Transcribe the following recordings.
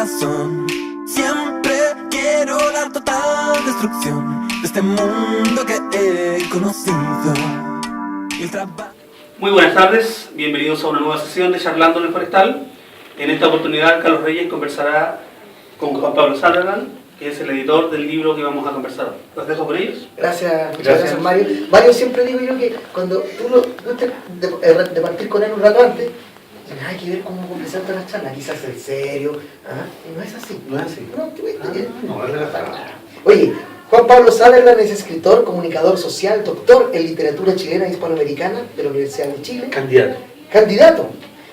razón. Siempre quiero la total destrucción de este mundo que he conocido. El trabajo. Muy buenas tardes, bienvenidos a una nueva sesión de Charlando en el Forestal. En esta oportunidad Carlos Reyes conversará con Juan Pablo Sutherland, que es el editor del libro que vamos a conversar hoy. ¿Los dejo por ellos? Muchas gracias Mario. Mario, siempre digo yo que cuando tú de partir con él un rato antes, hay que ver cómo presenta la charla, quizás en serio, y no es así. No es así. No, es relajado. Oye, Juan Pablo Sutherland es escritor, comunicador social, doctor en literatura chilena e hispanoamericana de la Universidad de Chile. Candidato.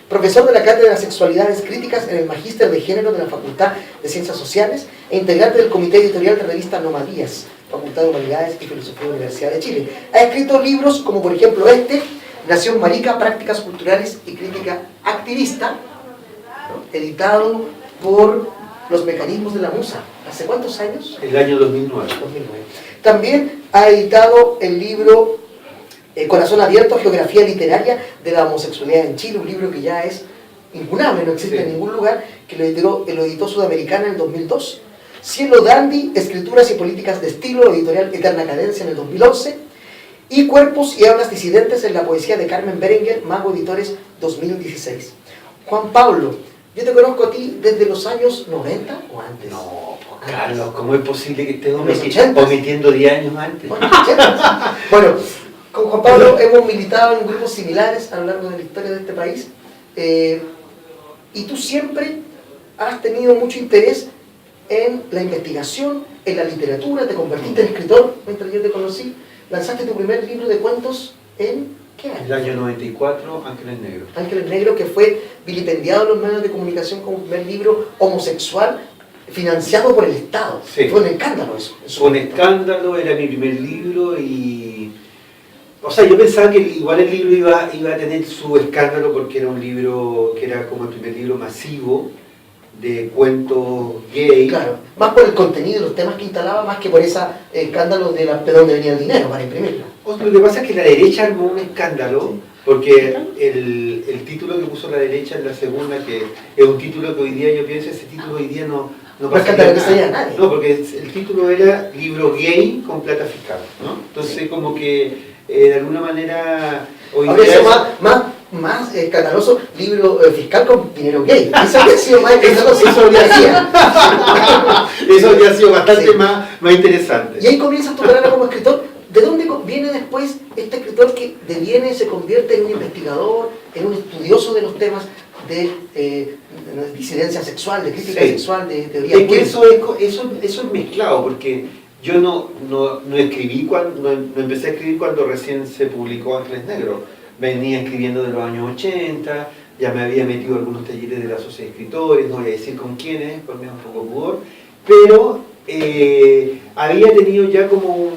Profesor de la Cátedra de Sexualidades Críticas en el Magíster de Género de la Facultad de Ciencias Sociales e integrante del Comité Editorial de revista Nomadías, Facultad de Humanidades y Filosofía de la Universidad de Chile. Ha escrito libros como por ejemplo Nación Marica, Prácticas Culturales y Crítica Activista, ¿no?, editado por Los Mecanismos de la Musa. ¿Hace cuántos años? El año 2009. También ha editado el libro Corazón Abierto, Geografía Literaria de la Homosexualidad en Chile, un libro que ya es incunable, no existe en ningún lugar, que lo editó Sudamericana en el 2002. Cielo Dandy, Escrituras y Políticas de Estilo, editorial Eterna Cadencia en el 2011. Y Cuerpos y Hablas Disidentes en la poesía de Carmen Berenguer, Mago Editores 2016. Juan Pablo, yo te conozco a ti desde los años 90 o antes. No, Carlos, ¿cómo es posible que estés ¿80? omitiendo 10 años antes? Bueno, con Juan Pablo hemos militado en grupos similares a lo largo de la historia de este país, y tú siempre has tenido mucho interés en la investigación, en la literatura, te convertiste en escritor mientras yo te conocí, lanzaste tu primer libro de cuentos en ¿qué año? El año 94, Ángeles Negros. Ángeles Negros, que fue vilipendiado en los medios de comunicación como primer libro homosexual financiado por el Estado. Sí. Fue un escándalo eso. Fue un escándalo, era mi primer libro y... O sea, yo pensaba que igual el libro iba a tener su escándalo porque era un libro que era como el primer libro masivo de cuentos gay. Claro, más por el contenido y los temas que instalaba, más que por ese escándalo de dónde venía el dinero para imprimirla. Lo que pasa es que la derecha armó un escándalo porque el título que puso la derecha en la segunda, que es un título que hoy día yo pienso, ese título hoy día no pasa nada. No, porque el título era libro gay con plata fiscal, ¿no? Entonces como que de alguna manera hoy habría día sido más escandaloso libro fiscal con dinero gay. Eso habría sido más escandaloso, eso habría sido. Eso habría sido bastante más interesante. Y ahí comienzas tu carrera como escritor. ¿De dónde viene después este escritor que deviene, se convierte en un investigador, en un estudioso de los temas de disidencia sexual, de crítica sexual, de teoría? Es que eso es mezclado, porque yo no escribí no empecé a escribir cuando recién se publicó Ángeles Negros. Venía escribiendo de los años 80, ya me había metido en algunos talleres de la Sociedad de Escritores, no voy a decir con quiénes, por mí es un poco pudor, pero había tenido ya como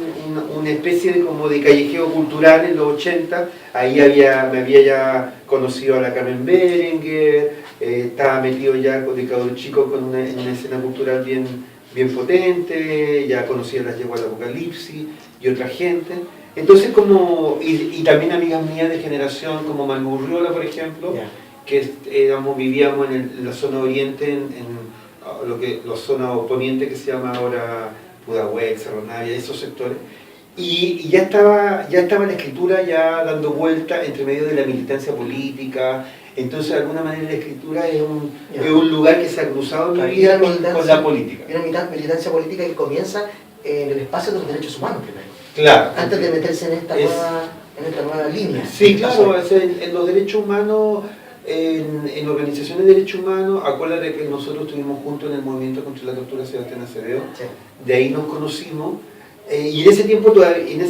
una especie de callejeo cultural en los 80, ahí me había ya conocido a la Carmen Berenguer, estaba metido ya de cabro chico en una escena cultural bien potente, ya conocía a las Yeguas del Apocalipsis y otra gente. Entonces y también amigas mías de generación como Manu Urriola, por ejemplo, que vivíamos en la zona oriente, en la zona poniente que se llama ahora Pudahuel, Cerro Navia, esos sectores, y ya estaba la escritura ya dando vuelta entre medio de la militancia política. Entonces de alguna manera la escritura es un lugar que se ha cruzado en mi vida con la política. Una militancia política que comienza en el espacio de los derechos humanos primero. Claro. Antes de meterse en esta nueva línea. Sí, claro, en los derechos humanos, en organizaciones de derechos humanos, acuérdate que nosotros estuvimos juntos en el movimiento contra la tortura Sebastián Acevedo, de ahí nos conocimos, y en ese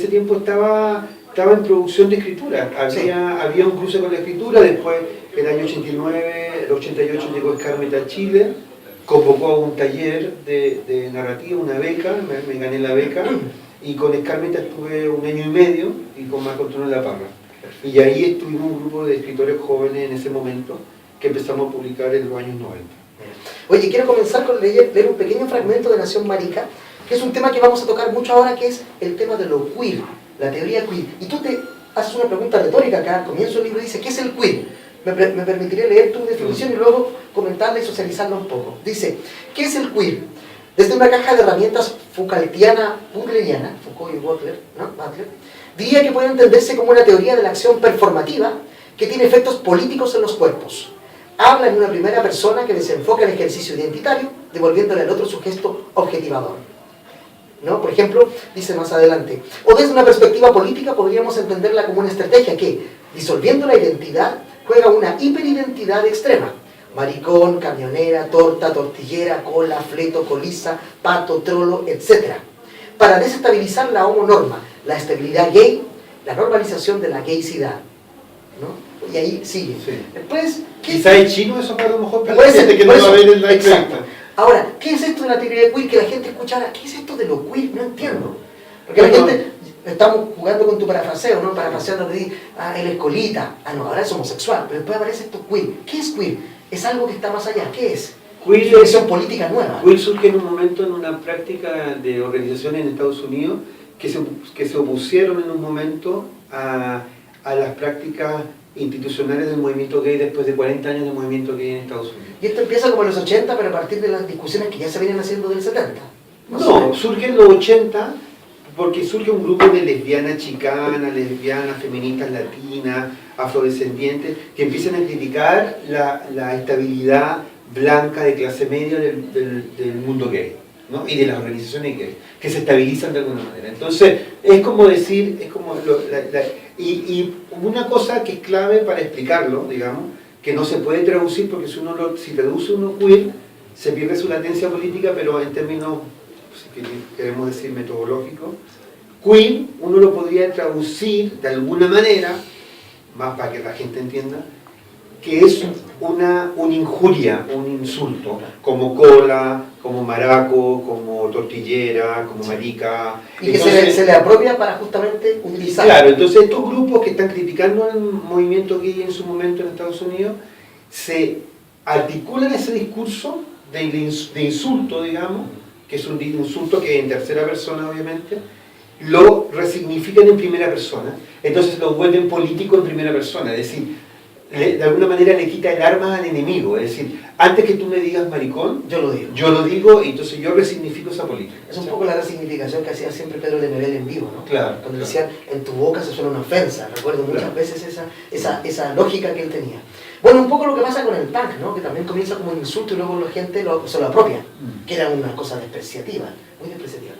tiempo estaba en producción de escritura, había un cruce con la escritura, después el año 89, el 88 llegó Escármeta a Chile, convocó a un taller de narrativa, una beca, me gané la beca, y con Escármeta estuve 1 año y medio, y con Marco Antonio La Parra. Y ahí estuvimos un grupo de escritores jóvenes en ese momento, que empezamos a publicar en los años 90. Oye, quiero comenzar con leer un pequeño fragmento de Nación Marica, que es un tema que vamos a tocar mucho ahora, que es el tema de lo queer, la teoría queer. Y tú te haces una pregunta retórica acá al comienzo del libro, dice, ¿qué es el queer? me permitiré leer tu definición y luego comentarla y socializarla un poco. Dice, ¿qué es el queer? Desde una caja de herramientas Foucaultiana, Foucault y Butler, ¿no? Butler, diría que puede entenderse como una teoría de la acción performativa que tiene efectos políticos en los cuerpos. Habla en una primera persona que desenfoca el ejercicio identitario, devolviéndole al otro su gesto objetivador, ¿no? Por ejemplo, dice más adelante, o desde una perspectiva política podríamos entenderla como una estrategia que, disolviendo la identidad, juega una hiperidentidad extrema. Maricón, camionera, torta, tortillera, cola, fleto, coliza, pato, trolo, etc. Para desestabilizar la homonorma, la estabilidad gay, la normalización de la gaysidad, ¿no? Y ahí sigue. Sí. Después, quizá es chino eso para lo mejor, pero puede hay gente ser, que no por va a eso, ver en la exacto. entrevista. Ahora, ¿qué es esto de la teoría de queer? Que la gente escuchara, ¿qué es esto de lo queer? No entiendo. Porque la gente, estamos jugando con tu parafraseo, ¿no? Parafraseando de él es colita, no, ahora es homosexual, pero después aparece esto queer. ¿Qué es queer? Es algo que está más allá, ¿qué es? Queer es una visión política nueva. Queer surge en un momento en una práctica de organizaciones en Estados Unidos que se opusieron en un momento a las prácticas institucionales del movimiento gay después de 40 años de movimiento gay en Estados Unidos. Y esto empieza como en los 80, pero a partir de las discusiones que ya se vienen haciendo del 70. No, surge en los 80 porque surge un grupo de lesbianas chicanas, lesbianas, feministas latinas, afrodescendientes, que empiezan a criticar la estabilidad blanca de clase media del mundo gay, ¿no? Y de las organizaciones gay, que se estabilizan de alguna manera. Entonces, es como decir, es como y una cosa que es clave para explicarlo, digamos, que no se puede traducir porque si traduce uno queer, se pierde su latencia política, pero en términos, si queremos decir metodológicos, queer uno lo podría traducir de alguna manera, más para que la gente entienda, que es una injuria, un insulto, como cola, como maraco, como tortillera, como marica. Y que se le apropia para justamente utilizar. Claro, entonces estos grupos que están criticando al movimiento gay en su momento en Estados Unidos, se articulan ese discurso de insulto, digamos, que es un insulto que en tercera persona obviamente, lo resignifican en primera persona, entonces lo vuelven político en primera persona, es decir, de alguna manera le quita el arma al enemigo, es decir, antes que tú me digas maricón, yo lo digo y entonces yo resignifico esa política. Es un poco la resignificación que hacía siempre Pedro Lemebel en vivo, ¿no? Claro. Cuando decían, en tu boca se suena una ofensa, recuerdo muchas veces esa lógica que él tenía. Bueno, un poco lo que pasa con el punk, ¿no? Que también comienza como un insulto y luego la gente se lo apropia, que era una cosa despreciativa, muy despreciativa.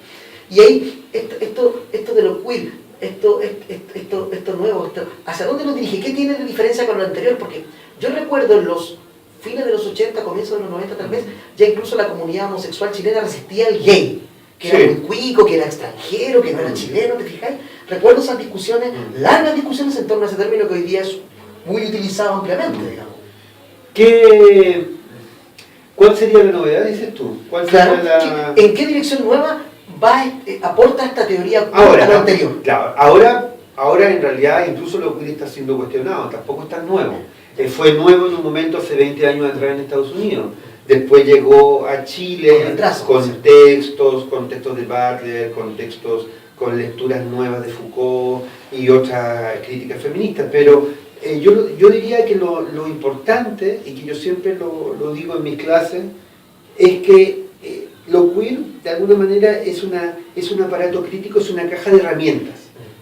Y ahí, esto de lo queer, esto nuevo, ¿hacia dónde nos dirige? ¿Qué tiene de diferencia con lo anterior? Porque yo recuerdo en los fines de los 80, comienzos de los 90 tal vez, ya incluso la comunidad homosexual chilena resistía al gay, que era muy cuico, que era extranjero, que no era chileno, ¿te fijáis? Recuerdo esas discusiones, largas discusiones en torno a ese término que hoy día es muy utilizado ampliamente, digamos. ¿Cuál sería la novedad, dices tú? ¿Cuál sería claro, ¿en qué dirección nueva aporta esta teoría ahora, a lo anterior? Claro, ahora en realidad incluso lo que está siendo cuestionado, tampoco es tan nuevo. Fue nuevo en un momento hace 20 años atrás en Estados Unidos. Después llegó a Chile con textos de Butler, con lecturas nuevas de Foucault y otras críticas feministas. Pero yo diría que lo importante, y que yo siempre lo digo en mis clases, es que lo queer de alguna manera es un aparato crítico, es una caja de herramientas,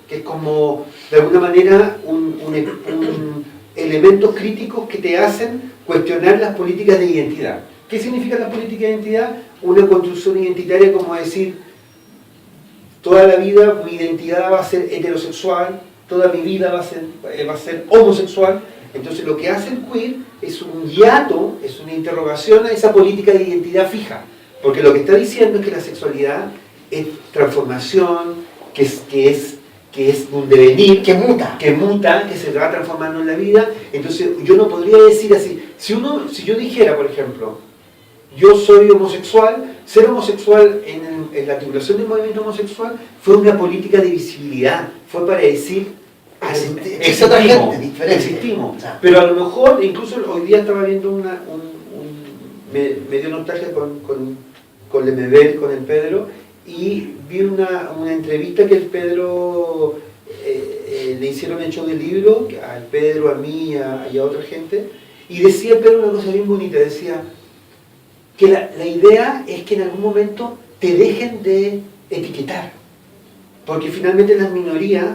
que es como de alguna manera elementos críticos que te hacen cuestionar las políticas de identidad. ¿Qué significa la política de identidad? Una construcción identitaria como decir, toda la vida mi identidad va a ser heterosexual, toda mi vida va a ser homosexual. Entonces lo que hace el queer es un hiato, es una interrogación a esa política de identidad fija. Porque lo que está diciendo es que la sexualidad es transformación, que es un devenir, que muta, que se va transformando en la vida. Entonces yo no podría decir así, si yo dijera, por ejemplo, yo soy homosexual, ser homosexual en la articulación del movimiento homosexual fue una política de visibilidad, fue para decir, existimos. Pero a lo mejor, incluso hoy día estaba viendo me dio nostalgia con Lemebel, con el Pedro, y vi una entrevista que el Pedro le hicieron el show del libro, a Pedro, a mí y a otra gente, y decía Pedro una cosa bien bonita, decía que la idea es que en algún momento te dejen de etiquetar, porque finalmente las minorías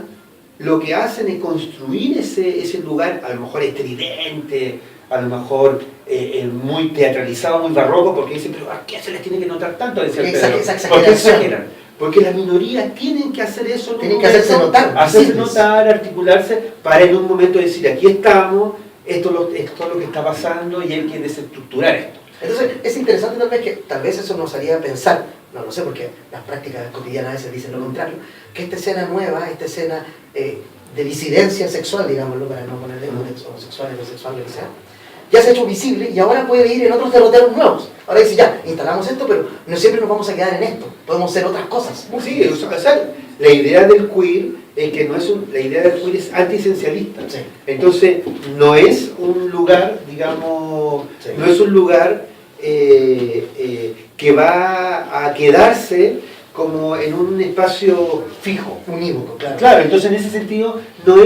lo que hacen es construir ese lugar, a lo mejor estridente, a lo mejor muy teatralizado, muy barroco, porque dicen, pero ¿a qué se les tiene que notar tanto? Decía Pedro. ¿Por qué exageran? Porque las minorías tienen que hacer eso, tienen que hacerse notar, hacerse notar, articularse, para en un momento decir, aquí estamos, esto es lo que está pasando y él quiere desestructurar esto. Entonces, es interesante tal vez eso nos haría pensar, no lo sé porque las prácticas cotidianas a veces dicen lo contrario, que esta escena nueva, esta escena de disidencia sexual, digámoslo, para no ponerle homosexual, heterosexual, lo que sea, ya se ha hecho visible y ahora puede ir en otros derroteros nuevos. Ahora dice, ya, instalamos esto, pero no siempre nos vamos a quedar en esto, podemos hacer otras cosas. Sí, o sea, la idea del queer es que la idea del queer es antiesencialista. Sí. Entonces, no es un lugar, digamos, sí, no es un lugar que va a quedarse como en un espacio fijo. Unívoco, claro. Claro, entonces en ese sentido no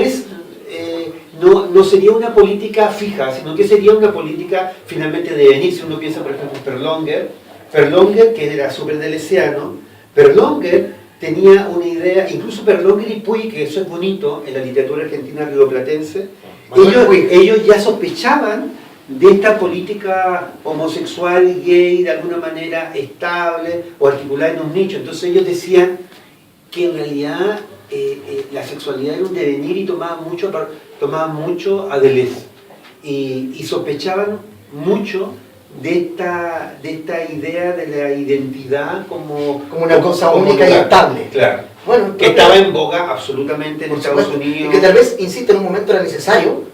sería una política fija, sino que sería una política finalmente de venir. Si uno piensa, por ejemplo, en Perlonger, que era súper deleuziano, Perlonger tenía una idea, incluso Perlonger y Puig, que eso es bonito en la literatura argentina rioplatense, ellos ya sospechaban de esta política homosexual y gay de alguna manera estable o articulada en un nicho. Entonces ellos decían que en realidad la sexualidad era un devenir y tomaban mucho a Deleuze y sospechaban mucho de esta idea de la identidad como una cosa única y estable. Claro. Bueno, que estaba en boga absolutamente en Estados Unidos. Y que tal vez, insisto, en un momento era necesario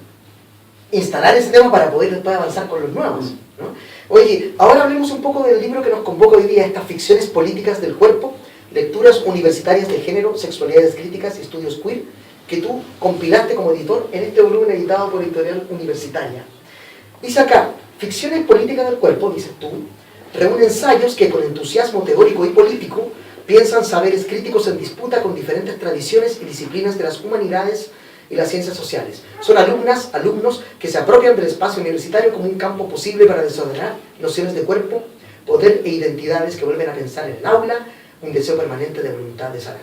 instalar ese tema para poder después avanzar con los nuevos, ¿no? Oye, ahora hablemos un poco del libro que nos convoca hoy día, estas ficciones políticas del cuerpo, lecturas universitarias de género, sexualidades críticas y estudios queer, que tú compilaste como editor en este volumen editado por Editorial Universitaria. Dice acá, ficciones políticas del cuerpo, dices tú, reúne ensayos que con entusiasmo teórico y político piensan saberes críticos en disputa con diferentes tradiciones y disciplinas de las humanidades y las ciencias sociales. Son alumnos que se apropian del espacio universitario como un campo posible para desordenar nociones de cuerpo, poder e identidades que vuelven a pensar en el aula, un deseo permanente de voluntad de saber.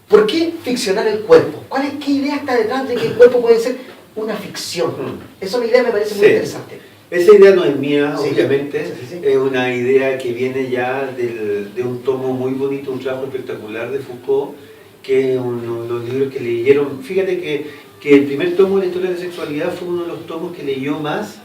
¿Por qué ficcionar el cuerpo? ¿Qué idea está detrás de que el cuerpo puede ser una ficción? Esa idea me parece muy interesante. Esa idea no es mía, sí, obviamente, sí. Es una idea que viene ya de un tomo muy bonito, un trabajo espectacular de Foucault, que es uno de los libros que leyeron. Fíjate que el primer tomo de la historia de la sexualidad fue uno de los tomos que leyó más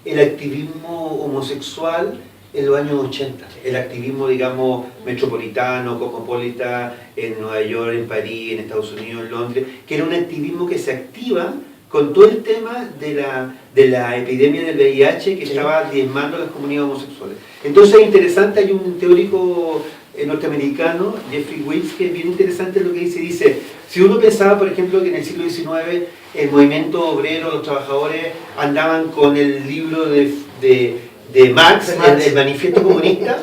el activismo homosexual en los años 80. El activismo, digamos, metropolitano, cosmopolita, en Nueva York, en París, en Estados Unidos, en Londres, que era un activismo que se activa con todo el tema de la epidemia del VIH que estaba diezmando a las comunidades homosexuales. Entonces es interesante, hay un teórico norteamericano, Jeffrey Wills, que es bien interesante lo que dice, si uno pensaba, por ejemplo, que en el siglo XIX el movimiento obrero, los trabajadores andaban con el libro de Marx, el manifiesto comunista,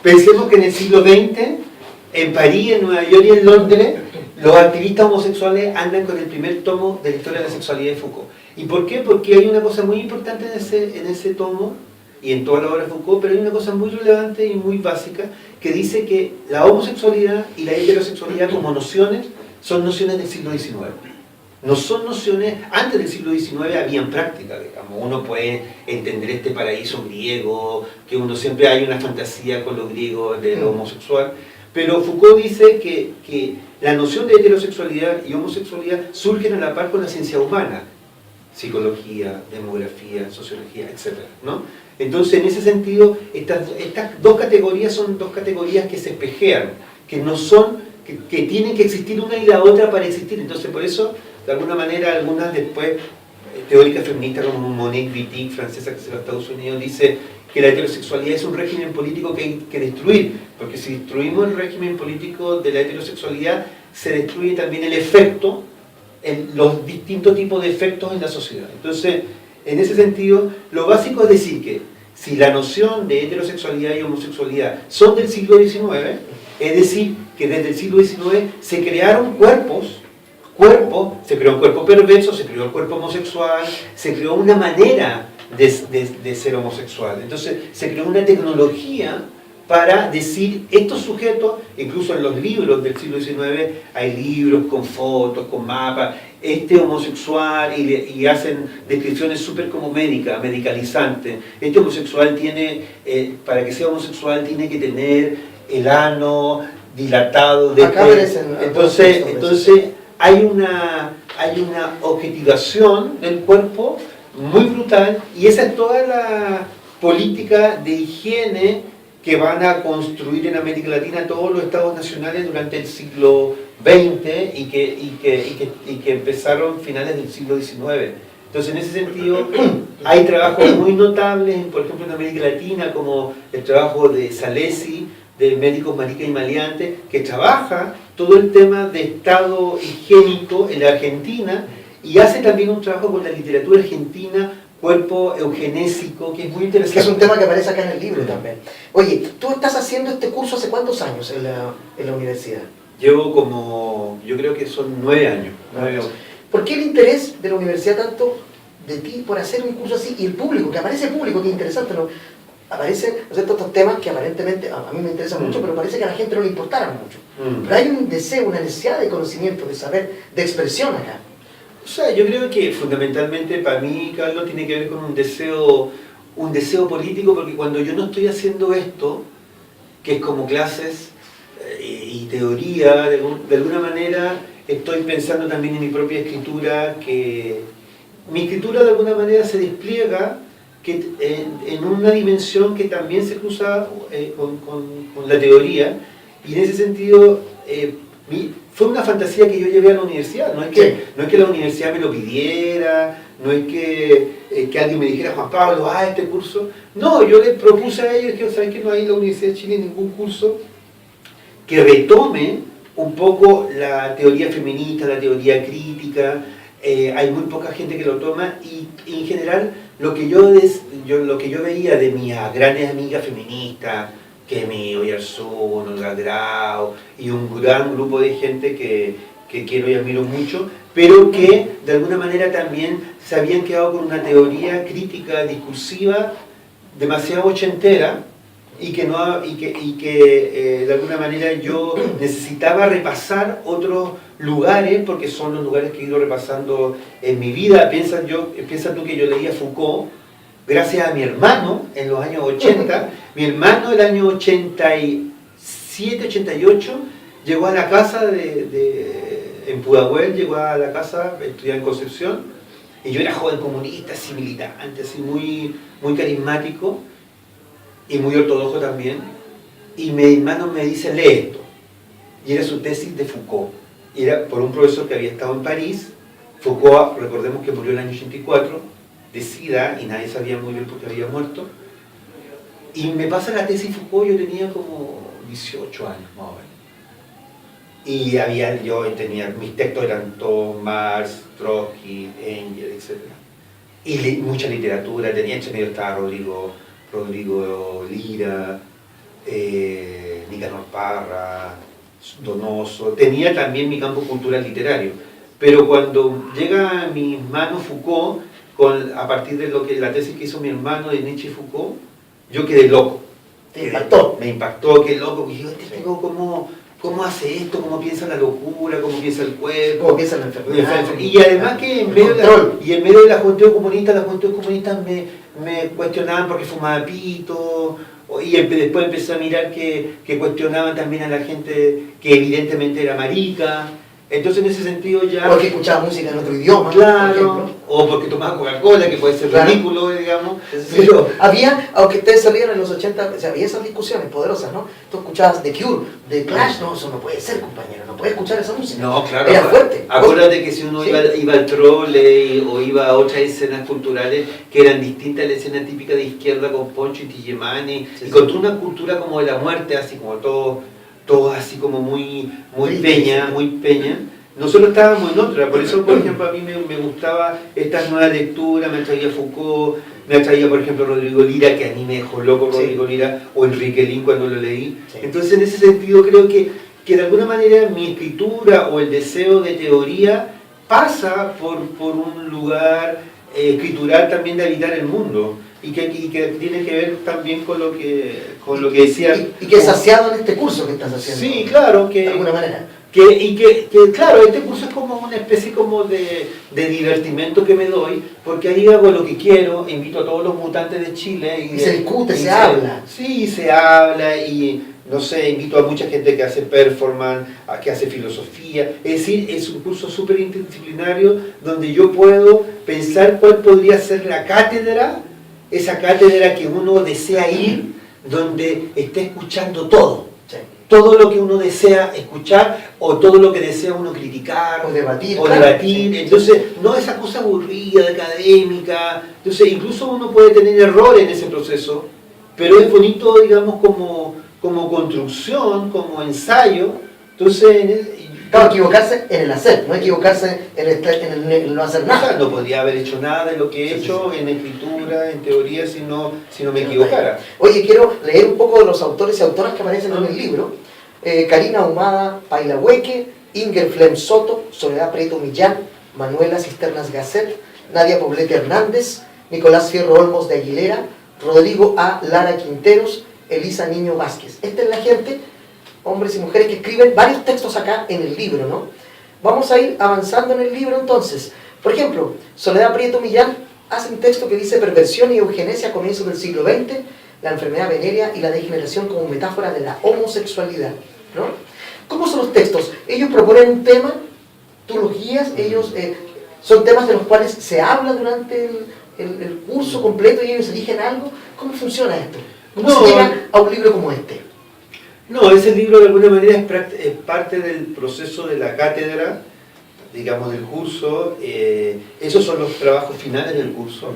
pensemos que en el siglo XX, en París, en Nueva York y en Londres, los activistas homosexuales andan con el primer tomo de la historia de la sexualidad de Foucault. ¿Y por qué? Porque hay una cosa muy importante en ese tomo, y en toda la obra de Foucault, pero hay una cosa muy relevante y muy básica, que dice que la homosexualidad y la heterosexualidad como nociones, son nociones del siglo XIX. No son nociones, antes del siglo XIX habían prácticas, digamos, uno puede entender este paraíso griego, que uno siempre hay una fantasía con los griegos de lo homosexual, pero Foucault dice que la noción de heterosexualidad y homosexualidad surgen a la par con la ciencia humana, psicología, demografía, sociología, etc., ¿no? Entonces, en ese sentido, estas dos categorías son dos categorías que se espejean, que no son, que tienen que existir una y la otra para existir. Entonces, por eso, de alguna manera, algunas después, teóricas feministas como Monique Wittig, francesa que se va a Estados Unidos, dice que la heterosexualidad es un régimen político que hay que destruir, porque si destruimos el régimen político de la heterosexualidad, se destruye también el efecto, los distintos tipos de efectos en la sociedad. Entonces, en ese sentido, lo básico es decir que si la noción de heterosexualidad y homosexualidad son del siglo XIX, es decir, que desde el siglo XIX se crearon cuerpos cuerpo, se creó un cuerpo perverso, se creó el cuerpo homosexual, se creó una manera de ser homosexual. Entonces se creó una tecnología para decir estos sujetos, incluso en los libros del siglo XIX hay libros con fotos, con mapas, este homosexual, y hacen descripciones súper como medicalizantes. Este homosexual tiene, para que sea homosexual tiene que tener el ano dilatado. Entonces hay una objetivación del cuerpo muy brutal, y esa es toda la política de higiene que van a construir en América Latina todos los estados nacionales durante el siglo XX y que empezaron finales del siglo XIX. Entonces, en ese sentido, hay trabajos muy notables, por ejemplo, en América Latina, como el trabajo de Salesi, de Médicos Marica y Maleante, que trabaja todo el tema de estado higiénico en la Argentina, y hace también un trabajo con la literatura argentina, cuerpo eugenésico, que es muy interesante. Que es un tema que aparece acá en el libro también. Oye, ¿tú estás haciendo este curso hace cuántos años en la universidad? Llevo yo creo que son 9 años. ¿Por qué el interés de la universidad tanto de ti por hacer un curso así? Y el público, que aparece público, que es interesante, ¿no? Aparecen, ¿no es cierto?, estos temas que aparentemente a mí me interesan mucho, pero parece que a la gente no le importaran mucho. Pero hay un deseo, una necesidad de conocimiento, de saber, de expresión acá. O sea, yo creo que fundamentalmente para mí, Carlos, tiene que ver con un deseo político, porque cuando yo no estoy haciendo esto, que es como clases y teoría, de alguna manera estoy pensando también en mi propia escritura, que mi escritura de alguna manera se despliega en una dimensión que también se cruza con la teoría, y en ese sentido fue una fantasía que yo llevé a la universidad. No es que la universidad me lo pidiera, no es que alguien me dijera, Juan Pablo, este curso. No, yo les propuse a ellos que, ¿sabes que no hay en la Universidad de Chile ningún curso que retome un poco la teoría feminista, la teoría crítica? Hay muy poca gente que lo toma, y en general lo que yo veía de mis grandes amigas feministas, Kemi Oyarzún, Olga Grau, y un gran grupo de gente que quiero y admiro mucho, pero que de alguna manera también se habían quedado con una teoría crítica, discursiva, demasiado ochentera, y que de alguna manera yo necesitaba repasar otros lugares, porque son los lugares que he ido repasando en mi vida. Piensa tú que yo leía Foucault gracias a mi hermano en los años 80. Mi hermano el año 87, 88 llegó a la casa en Pudahuel, llegó a la casa, estudiaba en Concepción, y yo era joven comunista, así militante, así muy carismático y muy ortodoxo también, y mi hermano me dice, lee esto, y era su tesis de Foucault, y era por un profesor que había estado en París. Foucault, recordemos que murió en el año 84, de SIDA, y nadie sabía muy bien por qué había muerto, y me pasa la tesis Foucault, yo tenía como 18 años más o menos, y mis textos eran todos Marx, Trotsky, Engels, etc. Y mucha literatura, tenía entre medio estaba Rodrigo Lira, Nicanor Parra, Donoso, tenía también mi campo cultural literario, pero cuando llega a mis manos Foucault, a partir de la tesis que hizo mi hermano de Nietzsche y Foucault, yo quedé loco. ¿Te impactó? Me impactó, quedé loco, y yo, ¿cómo hace esto? ¿Cómo piensa la locura? ¿Cómo piensa el cuerpo? ¿Cómo piensa la enfermedad? Y además que en medio de la juventud comunista, las juventudes comunistas me cuestionaban porque fumaba pito, y después empecé a mirar que cuestionaban también a la gente que evidentemente era marica. Entonces en ese sentido ya... Porque escuchaba música en otro idioma, claro, o porque tomaba Coca-Cola, que puede ser ridículo, digamos. Pero había, aunque ustedes salieron en los 80, o sea, había esas discusiones poderosas, ¿no? Tú escuchabas The Cure, The Clash, no, eso no puede ser, compañero, no puedes escuchar esa música. No, claro. Era fuerte. Acuérdate que si uno iba al trole o iba a otras escenas culturales que eran distintas a la escena típica de izquierda con Poncho y Tillemani, y con toda una cultura como de la muerte, así como todo así como muy peña. Nosotros estábamos en otra, por eso, por ejemplo, a mí me gustaba esta nueva lectura, me atraía Foucault, me atraía, por ejemplo, Rodrigo Lira, que a mí me dejó loco Rodrigo Lira, o Enrique Lin cuando lo leí. Sí. Entonces, en ese sentido, creo que que de alguna manera mi escritura o el deseo de teoría pasa por un lugar escritural también de habitar el mundo. Y que tiene que ver también con lo que decía... Y que es saciado en este curso que estás haciendo. Sí, claro. De alguna manera. Claro, este curso es como una especie como de divertimento que me doy, porque ahí hago lo que quiero, invito a todos los mutantes de Chile. Y se discute, se habla. Sí, se habla y... No sé, invito a mucha gente que hace performance, a que hace filosofía. Es decir, es un curso súper interdisciplinario donde yo puedo pensar cuál podría ser la cátedra, esa cátedra que uno desea ir, donde esté escuchando todo. Sí. Todo lo que uno desea escuchar o todo lo que desea uno criticar o debatir. Sí. Entonces, no esa cosa aburrida, académica. Entonces, incluso uno puede tener errores en ese proceso, pero es bonito, digamos, como construcción, como ensayo. Entonces, claro, equivocarse en el hacer, no equivocarse en el no hacer nada. O sea, no podría haber hecho nada de lo que he hecho en escritura, en teoría, si no me equivocara. Oye, quiero leer un poco de los autores y autoras que aparecen en el libro. Karina Ahumada Pailahueque, Inger Flem Soto, Soledad Prieto Millán, Manuela Cisternas Gasset, Nadia Poblete Hernández, Nicolás Fierro Olmos de Aguilera, Rodrigo A. Lara Quinteros, Elisa Niño Vázquez. Esta es la gente, hombres y mujeres que escriben varios textos acá en el libro, ¿no? Vamos a ir avanzando en el libro entonces. Por ejemplo, Soledad Prieto Millán hace un texto que dice perversión y eugenesia a comienzos del siglo XX, la enfermedad venérea y la degeneración como metáfora de la homosexualidad, ¿no? ¿Cómo son los textos? Ellos proponen un tema, tú los guías, ellos son temas de los cuales se habla durante el curso completo y ellos eligen algo. ¿Cómo funciona esto? ¿Cómo se llega a un libro como este? No, ese libro de alguna manera es parte del proceso de la cátedra, digamos, del curso. Esos son los trabajos finales del curso.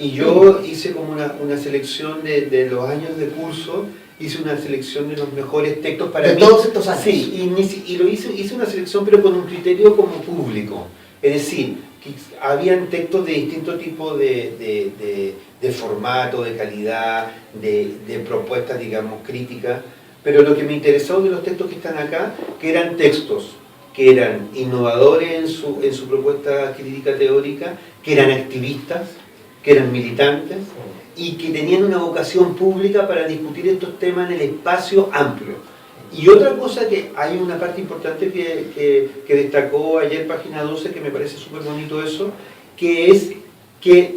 Y yo hice como una selección de los años de curso, hice una selección de los mejores textos para mí. ¿De todos estos años? Sí, y lo hice una selección pero con un criterio como público. Es decir, que habían textos de distinto tipo de formato, de calidad, de propuestas, digamos, críticas. Pero lo que me interesó de los textos que están acá, que eran textos que eran innovadores en su propuesta crítica teórica, que eran activistas, que eran militantes y que tenían una vocación pública para discutir estos temas en el espacio amplio. Y otra cosa que hay una parte importante que destacó ayer Página 12, que me parece súper bonito eso, que es que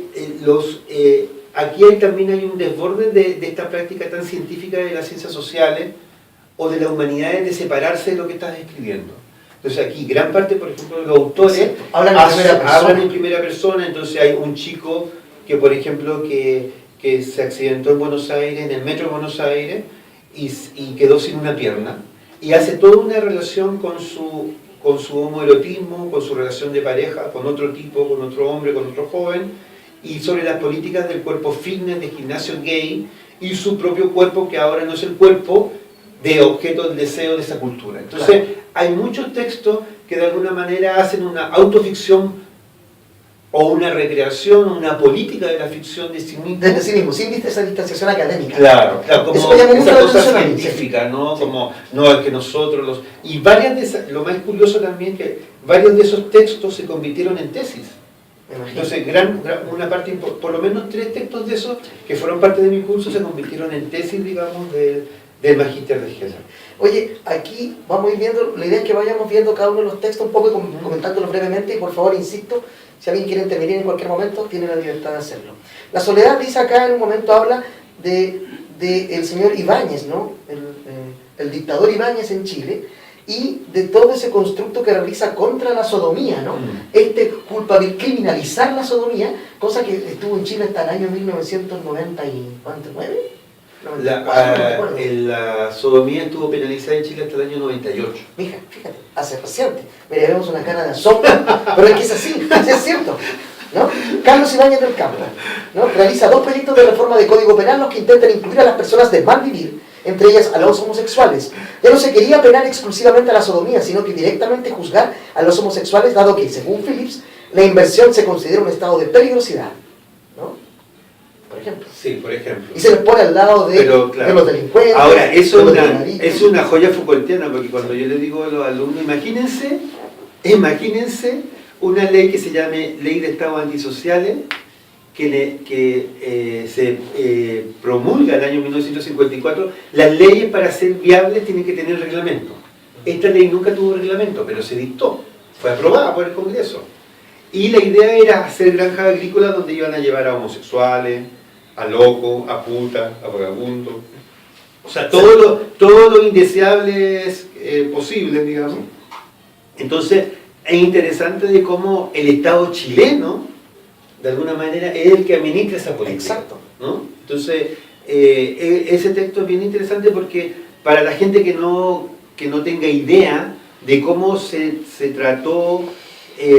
aquí también hay un desborde de esta práctica tan científica de las ciencias sociales o de las humanidades de separarse de lo que estás escribiendo. Entonces aquí gran parte, por ejemplo, de los autores hablan en primera persona. Entonces hay un chico que, por ejemplo, que se accidentó en Buenos Aires, en el metro de Buenos Aires, y quedó sin una pierna, y hace toda una relación con su homoerotismo, con su relación de pareja, con otro tipo, con otro hombre, con otro joven, y sobre las políticas del cuerpo fitness, de gimnasio gay, y su propio cuerpo, que ahora no es el cuerpo de objeto del deseo de esa cultura. Entonces, hay muchos textos que de alguna manera hacen una autoficción o una recreación, una política de la ficción de sí mismo. Desde sí mismo, sin esa distanciación académica. Claro, como esa cosa científica, ¿no? Sí. Como, no, es que nosotros los... Y varias de esas, lo más curioso también, que varios de esos textos se convirtieron en tesis. Entonces, una parte, por lo menos 3 textos de esos, que fueron parte de mi curso, se convirtieron en tesis, digamos, del magíster de Gela. Oye, aquí vamos a ir viendo, la idea es que vayamos viendo cada uno de los textos un poco y comentándolos brevemente, y por favor, insisto, si alguien quiere intervenir en cualquier momento, tiene la libertad de hacerlo. La Soledad dice acá, en un momento habla de el señor Ibáñez, ¿no? El dictador Ibáñez en Chile, y de todo ese constructo que realiza contra la sodomía, ¿no? Criminalizar la sodomía, cosa que estuvo en Chile hasta el año 1999. La sodomía estuvo penalizada en Chile hasta el año 98. Mija, fíjate, hace reciente. Mira, vemos una cara de asombro, pero es que es así, es cierto, ¿no? Carlos Ibáñez del Campo, ¿no? Realiza 2 proyectos de reforma de Código Penal, los que intentan incluir a las personas de mal vivir, entre ellas a los homosexuales. Ya no se quería penar exclusivamente a la sodomía, sino que directamente juzgar a los homosexuales, dado que, según Phillips, la inversión se considera un estado de peligrosidad, ¿no? por ejemplo. Sí, por ejemplo. Y se les pone al lado de, Pero, claro, de los delincuentes. ahora, eso de los es una joya Foucaultiana, porque cuando yo le digo a los alumnos, imagínense una ley que se llame Ley de Estados Antisociales, que se promulga el año 1954. Las leyes, para ser viables, tienen que tener reglamento. Esta ley nunca tuvo reglamento, pero se dictó, fue aprobada por el Congreso. Y la idea era hacer granjas agrícolas donde iban a llevar a homosexuales, a locos, a putas, a vagabundos. O sea, todo lo indeseable posible, digamos. Entonces, es interesante de cómo el Estado chileno, de alguna manera, es el que administra esa política. Exacto. ¿No? Entonces, ese texto es bien interesante porque para la gente que no tenga idea de cómo se trató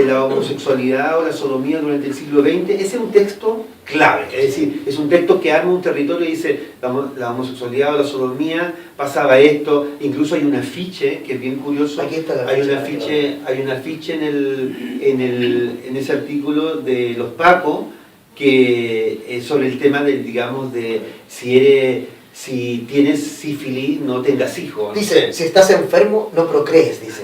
la homosexualidad o la sodomía durante el siglo XX, ese es un texto clave. Es decir, es un texto que arma un territorio y dice la homosexualidad o la sodomía pasaba esto. Incluso hay un afiche que es bien curioso. Aquí está hay un afiche en ese artículo de los Pacos que es sobre el tema del, digamos, de si tienes sífilis, no tengas hijos. Dice, si estás enfermo, no procrees, dice.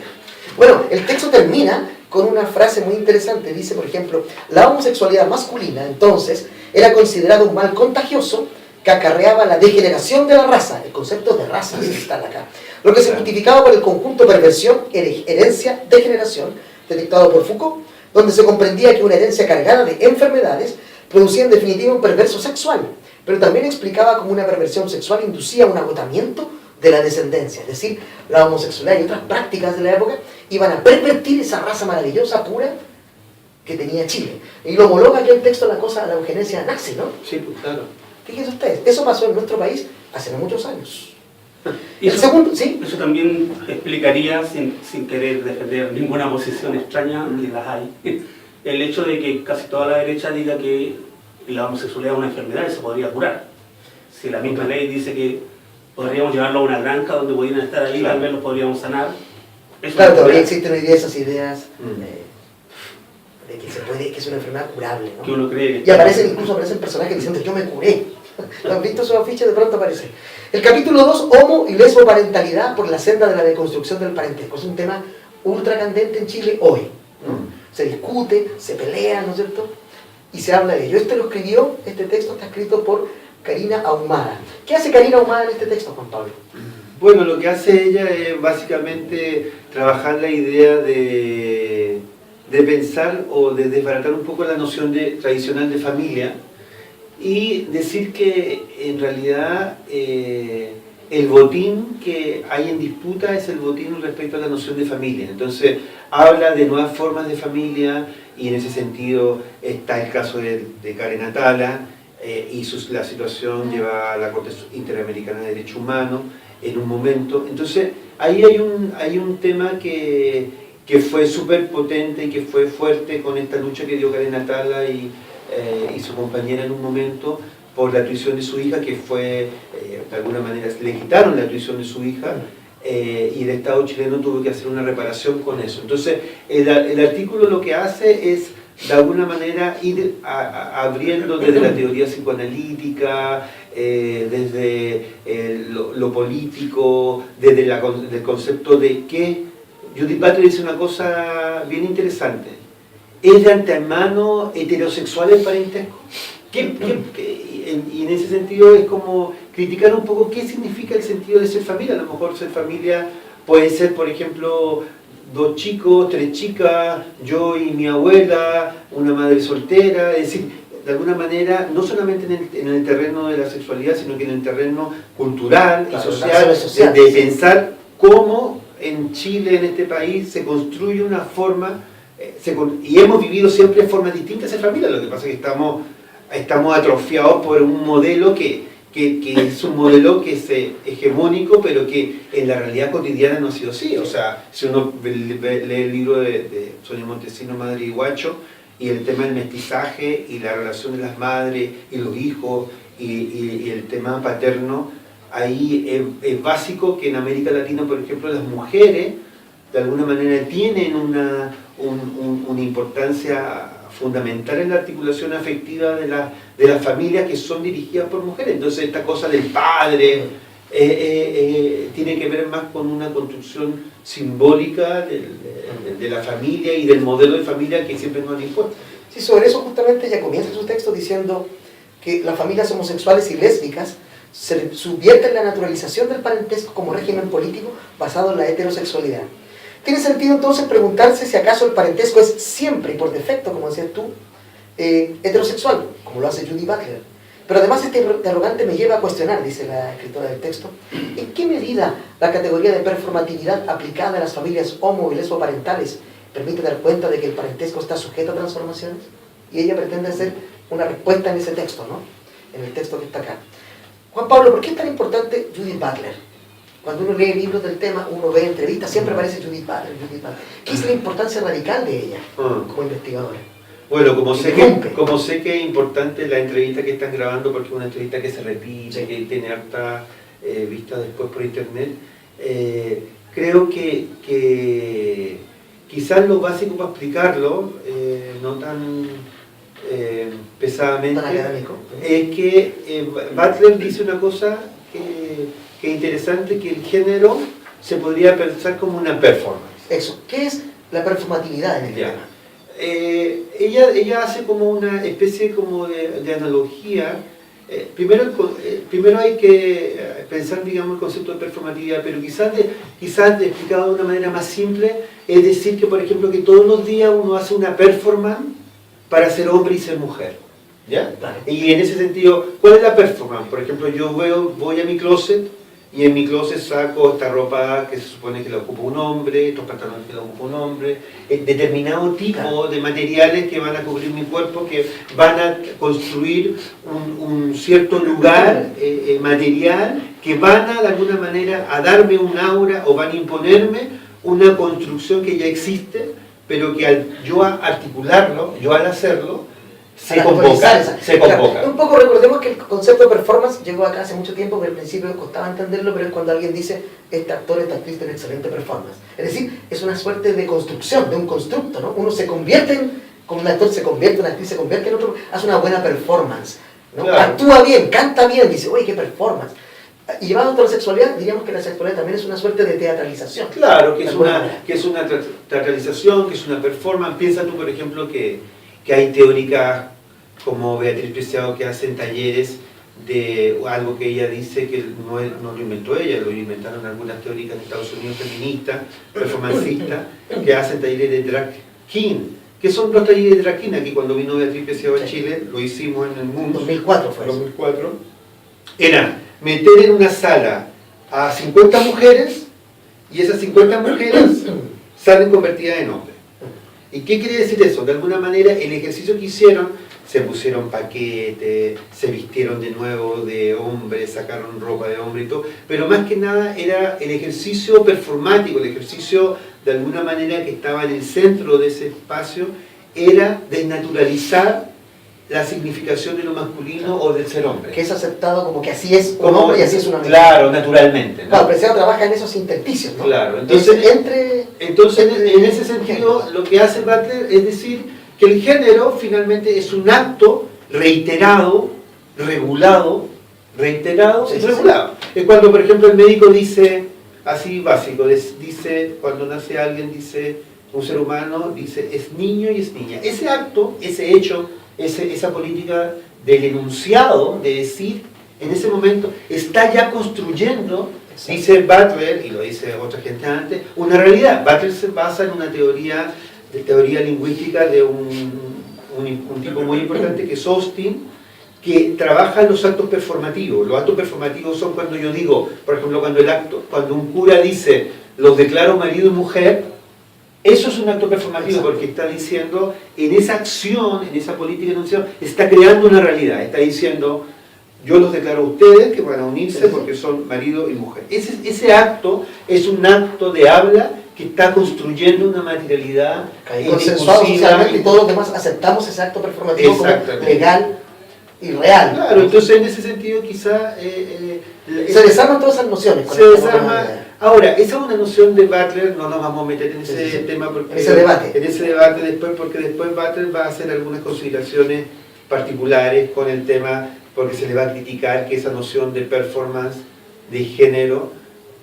Bueno, el texto termina con una frase muy interesante. Dice, por ejemplo, la homosexualidad masculina, entonces, era considerada un mal contagioso que acarreaba la degeneración de la raza. El concepto de raza está acá. Lo que se justificaba por el conjunto perversión, herencia, degeneración, detectado por Foucault, donde se comprendía que una herencia cargada de enfermedades producía en definitiva un perverso sexual, pero también explicaba cómo una perversión sexual inducía un agotamiento de la descendencia. Es decir, la homosexualidad y otras prácticas de la época iban a pervertir esa raza maravillosa, pura, que tenía Chile. Y lo homologa aquí el texto la cosa de la eugenesia nazi, ¿no? Sí, pues claro. Fíjense ustedes, eso pasó en nuestro país hace no muchos años. Y El segundo, ¿sí? Eso también explicaría, sin querer defender ninguna posición extraña, que las hay, el hecho de que casi toda la derecha diga que la homosexualidad es una enfermedad y se podría curar. Si la misma ley dice que podríamos llevarlo a una granja donde pudieran estar ahí, tal vez los podríamos sanar. Claro, todavía existen hoy día esas ideas de que se puede, que es una enfermedad curable, ¿no? Que uno cree que... Y incluso aparecen personajes diciendo, yo me curé. ¿Lo han visto esos afiches? De pronto aparece. El capítulo 2, homo y lesboparentalidad por la senda de la deconstrucción del parentesco. Es un tema ultra candente en Chile hoy, ¿no? Se discute, se pelea, ¿no es cierto? Y se habla de ello. Este texto está escrito por Karina Ahumada. ¿Qué hace Karina Ahumada en este texto, Juan Pablo? Bueno, lo que hace ella es básicamente trabajar la idea de pensar o de desbaratar un poco la noción tradicional de familia y decir que en realidad el botín que hay en disputa es el botín respecto a la noción de familia. Entonces habla de nuevas formas de familia y en ese sentido está el caso de Karen Atala y la situación lleva a la Corte Interamericana de Derechos Humanos en un momento. Entonces ahí hay un tema que fue súper potente y que fue fuerte con esta lucha que dio Karen Atala y su compañera en un momento por la tuición de su hija, que fue, de alguna manera, le quitaron la tuición de su hija y el Estado chileno tuvo que hacer una reparación con eso. Entonces, el artículo lo que hace es, de alguna manera, ir abriendo desde la teoría psicoanalítica, desde lo político, desde el concepto de que Judith Butler dice una cosa bien interesante. ¿Es de antemano heterosexual el parentesco? Y en ese sentido es como criticar un poco qué significa el sentido de ser familia. A lo mejor ser familia puede ser, por ejemplo, 2 chicos, 3 chicas, yo y mi abuela, una madre soltera. Es decir, de alguna manera, no solamente en el terreno de la sexualidad, sino que en el terreno cultural y social, de pensar cómo en Chile, en este país, se construye una forma, y hemos vivido siempre formas distintas de familia. Lo que pasa es que estamos atrofiados por un modelo que es un modelo que es hegemónico, pero que en la realidad cotidiana no ha sido así. O sea, si uno lee el libro de Sonia Montesino, Madre y Guacho, y el tema del mestizaje y la relación de las madres y los hijos y el tema paterno, ahí es básico que en América Latina, por ejemplo, las mujeres de alguna manera tienen una importancia fundamental en la articulación afectiva de las familias que son dirigidas por mujeres. Entonces esta cosa del padre tiene que ver más con una construcción simbólica de la familia y del modelo de familia que siempre nos han impuesto. Sí, sobre eso justamente ella comienza su texto diciendo que las familias homosexuales y lésbicas se subvierten la naturalización del parentesco como régimen político basado en la heterosexualidad. Tiene sentido entonces preguntarse si acaso el parentesco es siempre y por defecto, como decías tú, heterosexual, como lo hace Judith Butler. Pero además este interrogante me lleva a cuestionar, dice la escritora del texto, ¿en qué medida la categoría de performatividad aplicada a las familias homo y lesboparentales permite dar cuenta de que el parentesco está sujeto a transformaciones? Y ella pretende hacer una respuesta en ese texto, ¿no? En el texto que está acá. Juan Pablo, ¿por qué es tan importante Judith Butler? Cuando uno lee libros del tema, uno ve entrevistas, siempre aparece Judith Butler, Judith Butler. ¿Qué es la importancia radical de ella como investigadora? Bueno, como sé que es importante la entrevista que están grabando, porque es una entrevista que se repite, sí, que tiene harta vista después por internet, creo que quizás lo básico para explicarlo, no tan pesadamente, es que Butler dice una cosa que es interesante, que el género se podría pensar como una performance. Eso, ¿qué es la performatividad en el tema? Ella hace como una especie como de analogía. Primero hay que pensar, digamos, el concepto de performatividad, pero quizás explicado de una manera más simple, es decir que, por ejemplo, que todos los días uno hace una performance para ser hombre y ser mujer, ¿ya? Vale. Y en ese sentido, ¿cuál es la performance? Por ejemplo, yo voy a mi closet y en mi closet saco esta ropa que se supone que la ocupa un hombre, estos pantalones que la ocupa un hombre, determinado tipo de materiales que van a cubrir mi cuerpo, que van a construir un cierto lugar material, que van a de alguna manera a darme un aura o van a imponerme una construcción que ya existe, pero que al yo articularlo, yo al hacerlo, se convoca. Un poco recordemos que el concepto de performance llegó acá hace mucho tiempo, pero al principio costaba entenderlo, pero es cuando alguien dice, este actor, esta actriz tiene excelente performance. Es decir, es una suerte de construcción, de un constructo, ¿no? Uno se convierte como un actor se convierte, una actriz se convierte en otro, hace una buena performance, ¿no? Claro. Actúa bien, canta bien, dice, oye, qué performance. Y llevado a otra sexualidad, diríamos que la sexualidad también es una suerte de teatralización. Claro, que es una teatralización, que es una performance. Piensa tú, por ejemplo, que hay teóricas como Beatriz Preciado que hacen talleres de algo que ella dice que no lo inventó ella, lo inventaron algunas teóricas en Estados Unidos feministas, performancistas, que hacen talleres de drag king. ¿Qué son los talleres de drag king? Aquí cuando vino Beatriz Preciado a Chile, lo hicimos en el mundo. 2004 fue eso. 2004. Era meter en una sala a 50 mujeres y esas 50 mujeres salen convertidas en hombres. ¿Y qué quiere decir eso? De alguna manera el ejercicio que hicieron, se pusieron paquetes, se vistieron de nuevo de hombre, sacaron ropa de hombre y todo, pero más que nada era el ejercicio performático, el ejercicio de alguna manera que estaba en el centro de ese espacio, era desnaturalizar la significación de lo masculino o del ser hombre. Que es aceptado como que así es un hombre y así es una mujer. Claro, naturalmente, ¿no? Claro, Preciado trabaja en esos intersticios, ¿no? Claro, entonces en ese sentido lo que hace Butler es decir que el género finalmente es un acto reiterado, regulado, regulado. Es cuando, por ejemplo, el médico dice, así básico, dice, cuando nace alguien, dice, un ser humano, dice, es niño y es niña. Ese acto, ese hecho, esa política del enunciado, de decir, en ese momento, está ya construyendo, dice Butler, y lo dice otra gente antes, una realidad. Butler se basa en una teoría lingüística de un tipo muy importante que es Austin, que trabaja en los actos performativos. Los actos performativos son cuando yo digo, por ejemplo, cuando un cura dice, los declaro marido y mujer, eso es un acto performativo. Exacto. Porque está diciendo, en esa acción, en esa política de enunciación, está creando una realidad, está diciendo, yo los declaro a ustedes que van a unirse porque son marido y mujer. Ese acto es un acto de habla que está construyendo una materialidad consensuado socialmente y todos los demás aceptamos ese acto performativo como legal y real. Claro, entonces en ese sentido quizá se desarman todas esas nociones. Se desarma Ahora, esa es una noción de Butler, no nos vamos a meter en ese tema, porque, en ese debate después, porque después Butler va a hacer algunas consideraciones particulares con el tema, porque se le va a criticar que esa noción de performance de género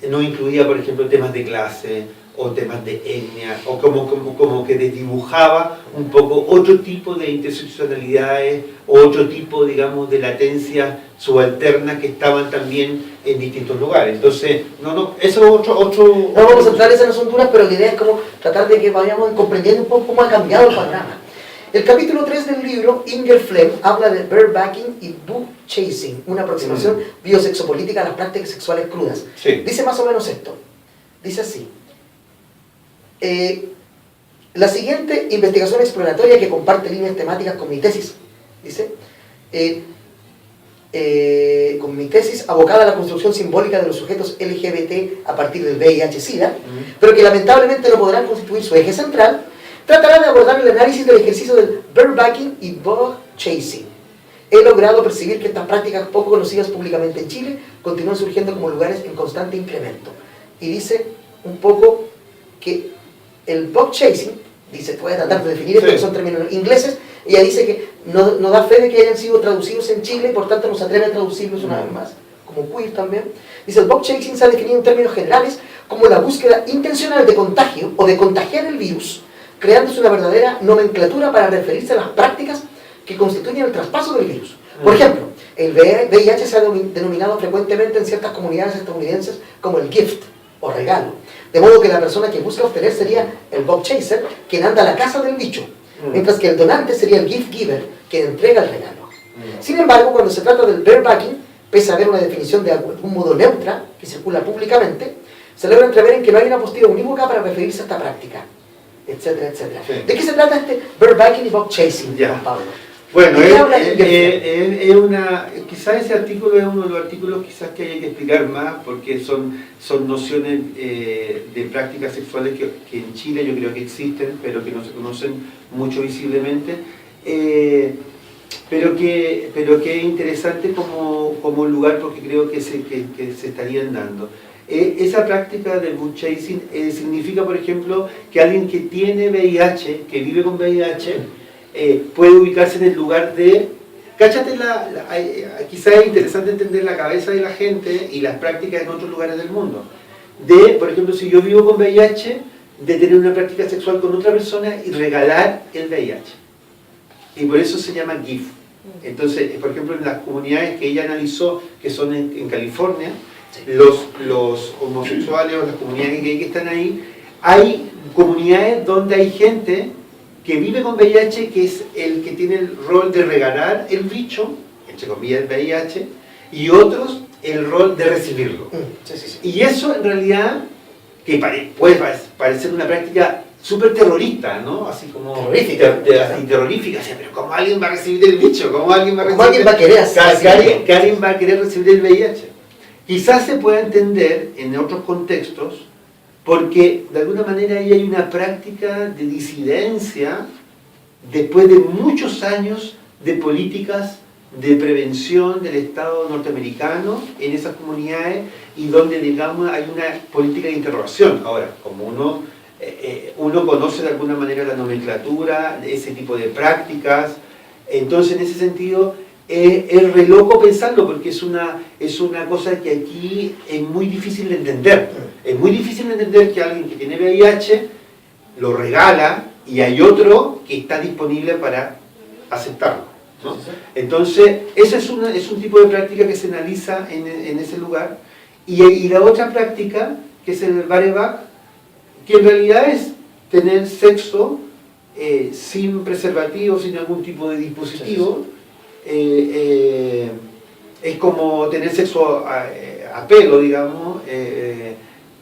no incluía, por ejemplo, temas de clase o temas de etnia, o como que desdibujaba un poco otro tipo de interseccionalidades, o otro tipo, digamos, de latencias subalternas que estaban también en distintos lugares. Entonces, eso es otro... No vamos a entrar en esas honduras, pero la idea es como tratar de que vayamos comprendiendo un poco cómo ha cambiado el panorama. El capítulo 3 del libro, Inger Flem, habla de barebacking y book chasing, una aproximación biosexopolítica a las prácticas sexuales crudas. Sí. Dice más o menos esto. Dice así. La siguiente investigación exploratoria que comparte líneas temáticas con mi tesis, dice, con mi tesis abocada a la construcción simbólica de los sujetos LGBT a partir del VIH-Sida, pero que lamentablemente no podrán constituir su eje central, tratará de abordar el análisis del ejercicio del barebacking y bug chasing. He logrado percibir que estas prácticas poco conocidas públicamente en Chile continúan surgiendo como lugares en constante incremento. Y dice un poco que el bug chasing, dice, puede tratar de definir esto, que son términos ingleses, ella dice que no da fe de que hayan sido traducidos en Chile y por tanto no se atreve a traducirlos una vez más, como queer también. Dice, el bug chasing se ha definido en términos generales como la búsqueda intencional de contagio o de contagiar el virus, creándose una verdadera nomenclatura para referirse a las prácticas que constituyen el traspaso del virus. Por ejemplo, el VIH se ha denominado frecuentemente en ciertas comunidades estadounidenses como el gift o regalo, de modo que la persona que busca obtener sería el bug chaser, quien anda a la casa del bicho, mientras que el donante sería el gift giver, quien entrega el regalo. Sin embargo, cuando se trata del barebacking, pese a haber una definición de algún modo neutra que circula públicamente, se logra entrever en que no hay una postura unívoca para referirse a esta práctica, etcétera, etcétera. Sí. ¿De qué se trata este barebacking y bug chasing, Juan Pablo? Bueno, quizás ese artículo es uno de los artículos quizás que hay que explicar más, porque son nociones de prácticas sexuales que en Chile yo creo que existen, pero que no se conocen mucho visiblemente, pero que es interesante como lugar, porque creo que se estarían dando. Esa práctica del book chasing significa, por ejemplo, que alguien que tiene VIH, que vive con VIH, puede ubicarse en el lugar de... Cáchate, quizás es interesante entender la cabeza de la gente y las prácticas en otros lugares del mundo. Por ejemplo, si yo vivo con VIH, de tener una práctica sexual con otra persona y regalar el VIH. Y por eso se llama gift. Entonces, por ejemplo, en las comunidades que ella analizó, que son en California, los homosexuales o las comunidades gay que están ahí, hay comunidades donde hay gente que vive con VIH, que es el que tiene el rol de regalar el bicho, entre comillas el VIH, y otros el rol de recibirlo. Y eso en realidad, que puede parecer una práctica súper terrorista, ¿no? Así como... Terrorífica. Terrorífica, así, pero ¿cómo alguien va a recibir el bicho? ¿Cómo alguien va a querer alguien va a querer recibir el VIH? Quizás se pueda entender en otros contextos, porque de alguna manera ahí hay una práctica de disidencia después de muchos años de políticas de prevención del Estado norteamericano en esas comunidades, y donde, digamos, hay una política de interrogación. Ahora, como uno conoce de alguna manera la nomenclatura de ese tipo de prácticas, entonces en ese sentido es re loco pensarlo, porque es una cosa que aquí es muy difícil de entender. Es muy difícil de entender que alguien que tiene VIH lo regala y hay otro que está disponible para aceptarlo, ¿no? Entonces, ese es un tipo de práctica que se analiza en ese lugar. Y la otra práctica, que es el bareback, que en realidad es tener sexo sin preservativo, sin algún tipo de dispositivo. Es como tener sexo a pelo, digamos,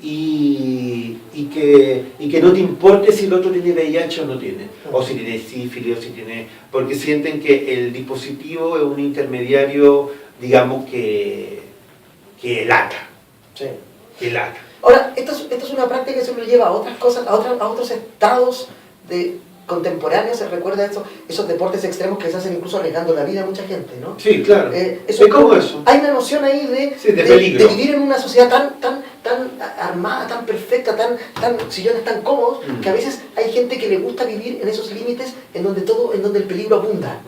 y que no te importe si el otro tiene VIH o no tiene, o si tiene sífilis, o si tiene... porque sienten que el dispositivo es un intermediario, digamos, que lata. Sí. Que lata. Ahora, esto es una práctica que se lo lleva a otras cosas, a otros estados contemporáneos. Se recuerda esos deportes extremos que se hacen incluso arriesgando la vida a mucha gente, ¿no? Sí, claro. ¿Es como eso? Hay una noción ahí de peligro. De vivir en una sociedad tan tan armada, tan perfecta, sillones tan cómodos, que a veces hay gente que le gusta vivir en esos límites en donde el peligro abunda,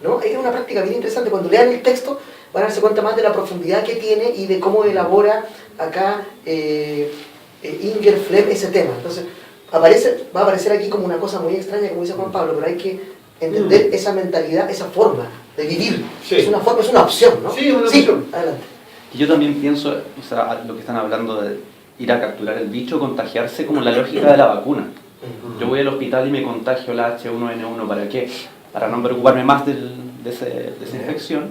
¿no? Es una práctica bien interesante. Cuando lean el texto van a darse cuenta más de la profundidad que tiene y de cómo elabora acá Inger Flemm ese tema. Entonces, va a aparecer aquí como una cosa muy extraña, como dice Juan Pablo, pero hay que entender esa mentalidad, esa forma de vivir. Sí. Es una opción, ¿no? Sí, una opción. Adelante. Yo también pienso, o sea, lo que están hablando de ir a capturar el bicho, contagiarse como la lógica de la vacuna. Yo voy al hospital y me contagio la H1N1, ¿para qué? Para no preocuparme más de esa infección.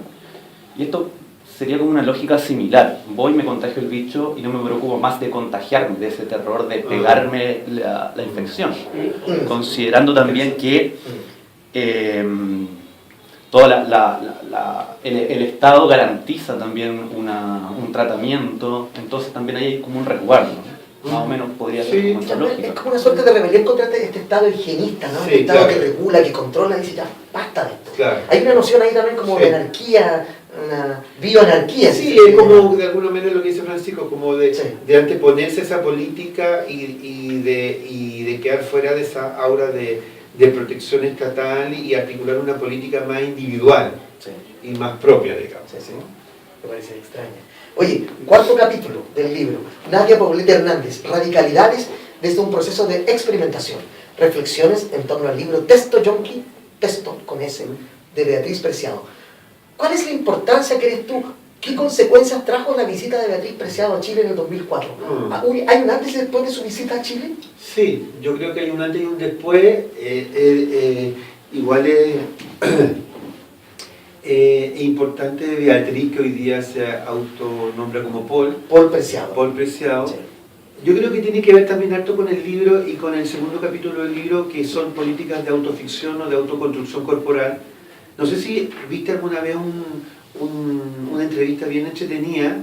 Y esto sería como una lógica similar. Voy, me contagio el bicho y no me preocupo más de contagiarme, de ese terror de pegarme la infección. Considerando también que el Estado garantiza también un tratamiento, entonces también ahí hay como un resguardo, ¿no? Más o menos podría ser como esa lógica. Es como una suerte de rebelión contra este Estado higienista, ¿no? Sí, este Estado claro, que regula, que controla, y dice ya, basta de esto. Claro. Hay una noción ahí también como de anarquía, una bioanarquía. Sí, es como de alguna manera lo que dice Francisco, como de anteponerse a esa política y de quedar fuera de esa aura de protección estatal y articular una política más individual y más propia, digamos. Sí. Me parece extraña. Oye, 4º capítulo del libro, Nadia Poblete Hernández, Radicalidades desde un proceso de experimentación. Reflexiones en torno al libro Texto Yonki, texto con S, de Beatriz Preciado. ¿Cuál es la importancia, crees tú? ¿Qué consecuencias trajo la visita de Beatriz Preciado a Chile en el 2004? ¿Hay un antes y después de su visita a Chile? Sí, yo creo que hay un antes y un después. Igual es importante Beatriz, que hoy día se autonombra como Paul Preciado. Paul Preciado. Sí. Yo creo que tiene que ver también harto con el libro y con el segundo capítulo del libro, que son políticas de autoficción o de autoconstrucción corporal. No sé si viste alguna vez una entrevista bien entretenida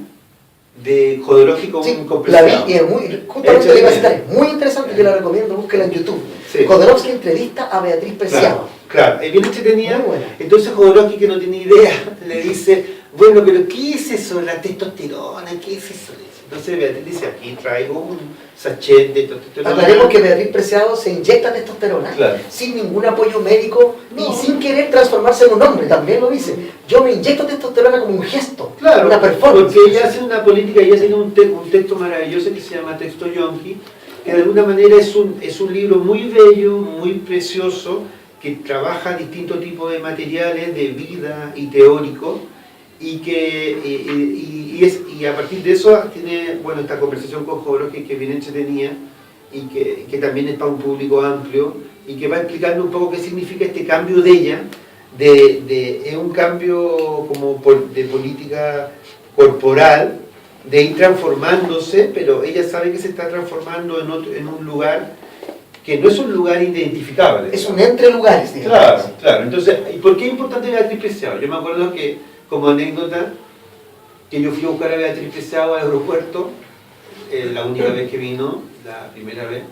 de Jodorowsky con la vi y es justamente le iba a citar, es muy interesante, yo la recomiendo, búsquela en YouTube. Sí. Jodorowsky entrevista a Beatriz Preciado. Claro, es bien entretenida. Entonces Jodorowsky, que no tiene idea, le dice, bueno, pero ¿qué es eso? La testosterona, ¿qué es eso? Entonces Beatriz dice, aquí traigo un sachet de testosterona. Aclaremos que Beatriz Preciado se inyecta testosterona, sin ningún apoyo médico y sin querer transformarse en un hombre, también lo dice. Yo me inyecto testosterona como un gesto, una performance. Porque ella hace una política, ella tiene un texto maravilloso que se llama Texto Yonki, que de alguna manera es un libro muy bello, muy precioso, que trabaja distintos tipos de materiales de vida y teórico, y a partir de eso tiene esta conversación con Jodorowsky, que viene entretenida y que también es para un público amplio y que va explicando un poco qué significa este cambio de ella, es un cambio como de política corporal, de ir transformándose, pero ella sabe que se está transformando en un lugar que no es un lugar identificable. Es un entre lugares, digamos. Claro. Entonces, ¿por qué es importante Beatriz Preciado? Yo me acuerdo que, como anécdota, que yo fui a buscar a Beatriz Preciado al aeropuerto, la única vez que vino, la primera vez,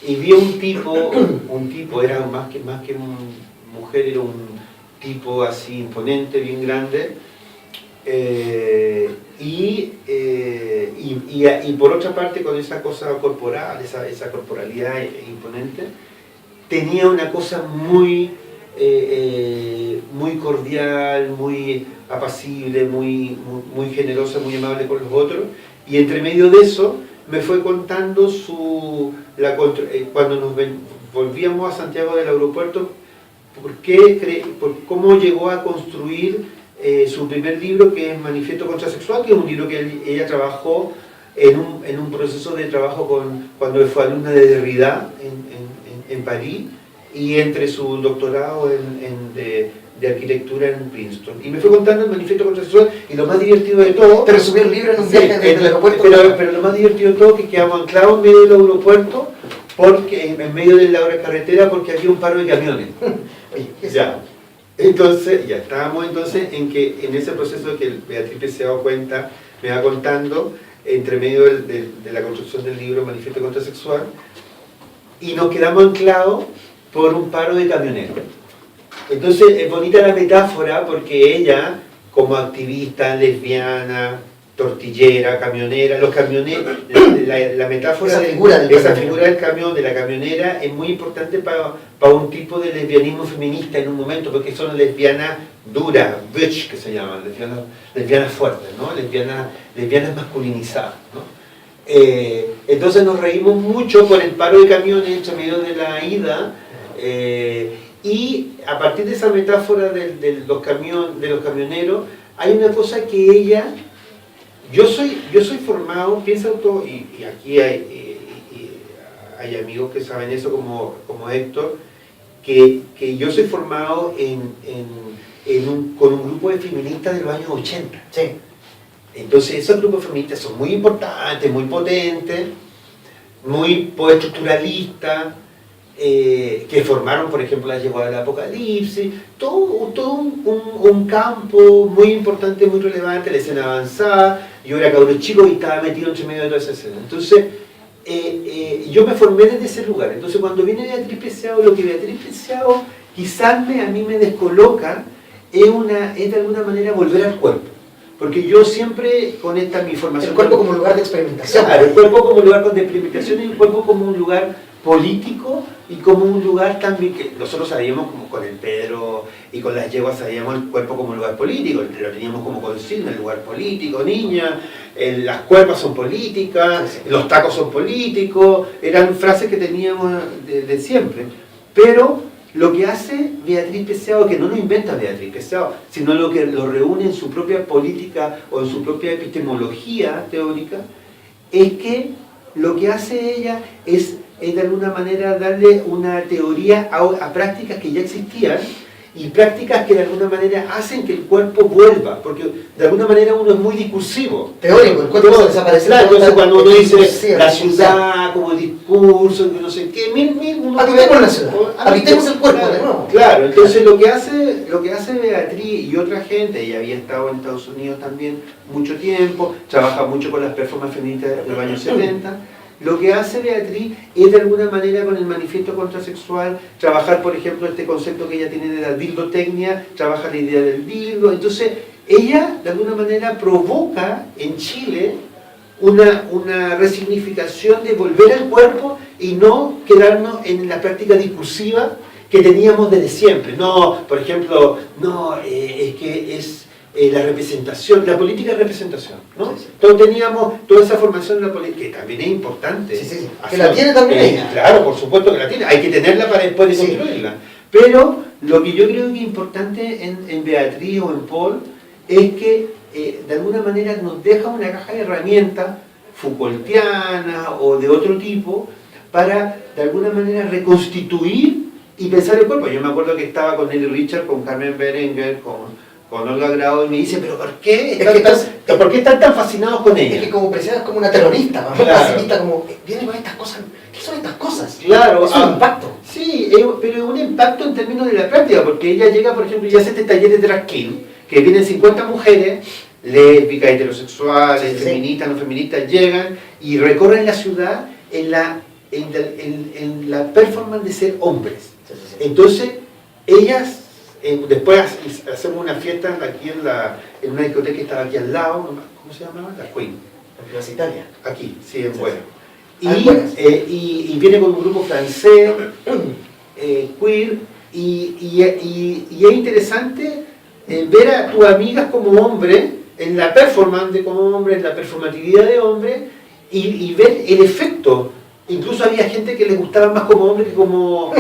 y vi a un tipo, era más que mujer, era un tipo así imponente, bien grande, y por otra parte, con esa cosa corporal, esa corporalidad imponente, tenía una cosa muy cordial, muy apacible, muy generosa, muy amable con los otros, y entre medio de eso me fue contando cuando nos volvíamos a Santiago del aeropuerto, por cómo llegó a construir su primer libro, que es Manifiesto Contrasexual, que es un libro que ella trabajó en un proceso de trabajo cuando fue alumna de Derrida en París, y entre su doctorado de arquitectura en Princeton. Y me fue contando el Manifiesto Contrasexual, y lo más divertido de todo... Te resumió el libro en un viaje desde el aeropuerto. Pero lo más divertido de todo es que quedamos anclados en medio del aeropuerto, en medio de la carretera, porque había un paro de camiones. Oye, ya. Entonces, ya estábamos en ese proceso que Beatriz Preciado me va contando, entre medio de la construcción del libro Manifiesto Contrasexual, y nos quedamos anclados por un paro de camioneros. Entonces es bonita la metáfora, porque ella, como activista lesbiana, tortillera, camionera, los camioneros, la metáfora Esa de figura del esa camión. figura del camión, de la camionera, es muy importante para un tipo de lesbianismo feminista en un momento, porque son lesbianas duras, butch que se llaman, lesbianas fuertes, ¿no? lesbianas masculinizadas, ¿no? Entonces nos reímos mucho por el paro de camiones entre medio de la ida, y a partir de esa metáfora de los camioneros, hay una cosa que ella... Yo soy formado, piensa todo, y aquí hay amigos que saben eso como Héctor, que yo soy formado con un grupo de feministas de los años 80. Sí. Entonces esos grupos feministas son muy importantes, muy potentes, muy postestructuralistas, que formaron, por ejemplo, la llegada del Apocalipsis, todo un campo muy importante, muy relevante, la escena avanzada. Yo era cabrón chico y estaba metido entre medio de toda esa escena. Entonces, yo me formé desde ese lugar. Entonces, cuando viene Beatriz Preciado, lo que Beatriz Preciado quizás a mí me descoloca es de alguna manera volver al cuerpo. Porque yo siempre con mi formación... El cuerpo como lugar de experimentación. Claro, el cuerpo como lugar de experimentación y el cuerpo como un lugar político y como un lugar también que nosotros sabíamos como con el Pedro y con las yeguas sabíamos el cuerpo como un lugar político, lo teníamos como consigna, el lugar político, niña, las cuerpas son políticas, los tacos son políticos, eran frases que teníamos de siempre, pero lo que hace Beatriz Preciado, que no lo inventa Beatriz Preciado, sino lo que lo reúne en su propia política o en su propia epistemología teórica, es que lo que hace ella es de alguna manera darle una teoría a prácticas que ya existían y prácticas que de alguna manera hacen que el cuerpo vuelva, porque de alguna manera uno es muy discursivo. Teórico, el cuerpo se desaparece. Claro, entonces cuando uno dice discursivo, la ciudad como discurso, no sé qué, uno habitemos la ciudad, habitemos el cuerpo de nuevo. Claro, entonces lo que hace Beatriz y otra gente, ella había estado en Estados Unidos también mucho tiempo, trabaja mucho con las performances feministas de los años 70, lo que hace Beatriz es de alguna manera con el manifiesto contrasexual trabajar, por ejemplo, este concepto que ella tiene de la dildotecnia, trabaja la idea del dildo. Entonces ella de alguna manera provoca en Chile una resignificación de volver al cuerpo y no quedarnos en la práctica discursiva que teníamos desde siempre. No, por ejemplo, es que es la representación, la política de representación, ¿no? Sí, sí. Todos teníamos toda esa formación de la política, que también es importante. Sí. Que la tiene también ella. Claro, por supuesto que la tiene, hay que tenerla para después de construirla. Pero lo que yo creo que es importante en Beatriz o en Paul es que de alguna manera nos deja una caja de herramientas Foucaultiana o de otro tipo para de alguna manera reconstituir y pensar el cuerpo. Yo me acuerdo que estaba con Nelly Richard, con Carmen Berenguer, con Olga Grau y me dice, pero ¿por qué están tan fascinados con ella? Es que como Preciado es como una terrorista, ¿no? Claro. Pacifista, como, viene con estas cosas, ¿qué son estas cosas? Claro, Es un impacto. Sí, pero es un impacto en términos de la práctica, porque ella llega, por ejemplo, y hace este taller de drag king, que vienen 50 mujeres, lésbicas, heterosexuales, Sí. feministas, no feministas, llegan y recorren la ciudad en la performance de ser hombres. Sí. Entonces, ellas, después hacemos una fiesta aquí en una discoteca que estaba aquí al lado, ¿cómo se llamaba? La Queen. Universitaria. Aquí, sí, en Buenos. Ah, en Buenos. Y viene con un grupo francés, queer, y es interesante ver a tus amigas como hombre, en la performance de como hombre, en la performatividad de hombre, y ver el efecto. Incluso había gente que les gustaba más como hombre que como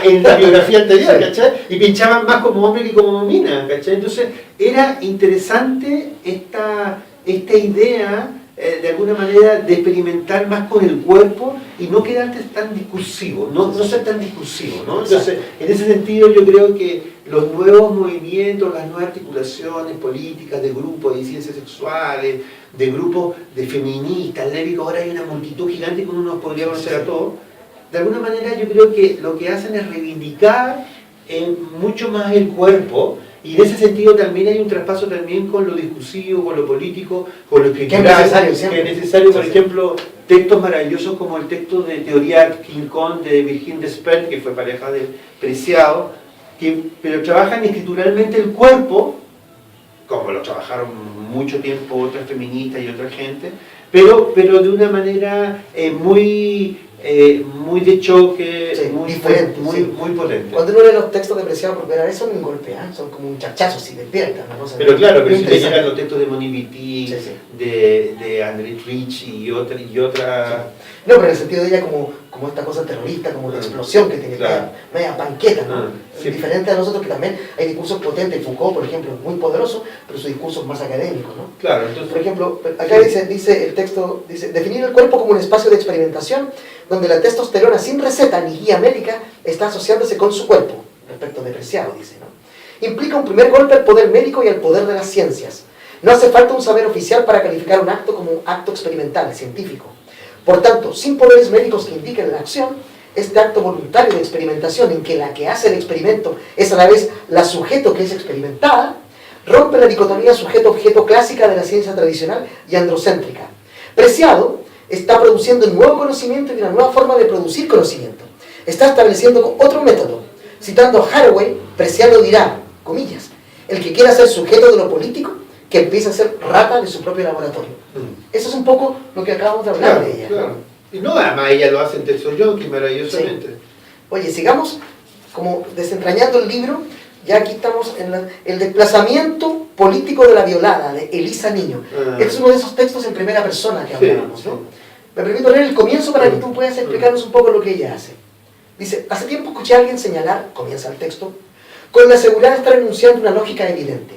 en la biografía anterior, ¿cachai? Y pinchaban más como hombre que como mina, ¿cachai? Entonces era interesante esta idea, de alguna manera, de experimentar más con el cuerpo y no quedarte tan discursivo, no ser tan discursivo, ¿no? Entonces, en ese sentido yo creo que los nuevos movimientos, las nuevas articulaciones políticas de grupos de ciencias sexuales, de grupos de feministas, lésbicos, ahora hay una multitud gigante que uno nos podría conocer a todos, de alguna manera yo creo que lo que hacen es reivindicar mucho más el cuerpo, y en ese sentido también hay un traspaso también con lo discursivo, con lo político, con lo escritural, que es necesario siempre. que es necesario, por ejemplo, textos maravillosos como el texto de Teoría King Kong de Virginie Despentes, que fue pareja de Preciado, pero trabajan escrituralmente el cuerpo como lo trabajaron mucho tiempo otras feministas y otra gente, pero de una manera muy de choque, Sí, muy diferente, muy, sí. muy potente. Cuando uno lee los textos de Preciado por primera vez son un golpe, son como un chachazo, si despiertan, una cosa Pero claro, muy pero si interesante. leyeran los textos de Moni Wittig, Sí, sí. de André Rich y otra No, pero en el sentido de ella como esta cosa terrorista, como de explosión que tiene, Claro. media panqueta, ¿no? Sí. Diferente a nosotros que también hay discursos potentes, Foucault, por ejemplo, muy poderoso, pero su discurso es más académico, ¿no? Claro, entonces, Por ejemplo, acá dice el texto, dice, definir el cuerpo como un espacio de experimentación donde la testosterona sin receta ni guía médica está asociándose con su cuerpo, respecto de Preciado, dice, ¿no? Implica un primer golpe al poder médico y al poder de las ciencias. No hace falta un saber oficial para calificar un acto como un acto experimental, científico. Por tanto, sin poderes médicos que indiquen la acción, este acto voluntario de experimentación en que la que hace el experimento es a la vez la sujeto que es experimentada, rompe la dicotomía sujeto-objeto clásica de la ciencia tradicional y androcéntrica. Preciado está produciendo un nuevo conocimiento y una nueva forma de producir conocimiento. Está estableciendo otro método. Citando a Haraway, Preciado dirá, comillas, el que quiera ser sujeto de lo político, que empiece a ser rata de su propio laboratorio. Eso es un poco lo que acabamos de hablar de ella. Claro. Y no, además ella lo hace en texto yonki maravillosamente. Sí. Oye, sigamos como desentrañando el libro. Ya aquí estamos en el desplazamiento político de la violada, de Elisa Niño. Este es uno de esos textos en primera persona que hablábamos, ¿no? Me permito leer el comienzo para que tú puedas explicarnos un poco lo que ella hace. Dice, hace tiempo escuché a alguien señalar, comienza el texto, con la seguridad de estar enunciando una lógica evidente,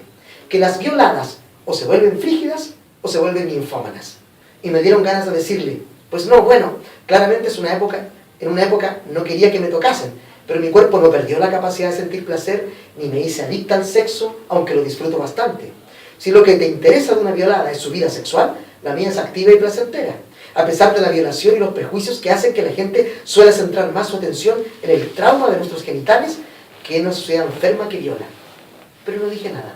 que las violadas o se vuelven frígidas o se vuelven ninfómanas. Y me dieron ganas de decirle, pues no, bueno, claramente en una época no quería que me tocasen, pero mi cuerpo no perdió la capacidad de sentir placer, ni me hice adicta al sexo, aunque lo disfruto bastante. Si lo que te interesa de una violada es su vida sexual, la mía es activa y placentera, a pesar de la violación y los prejuicios que hacen que la gente suele centrar más su atención en el trauma de nuestros genitales que en una sociedad enferma que viola. Pero no dije nada.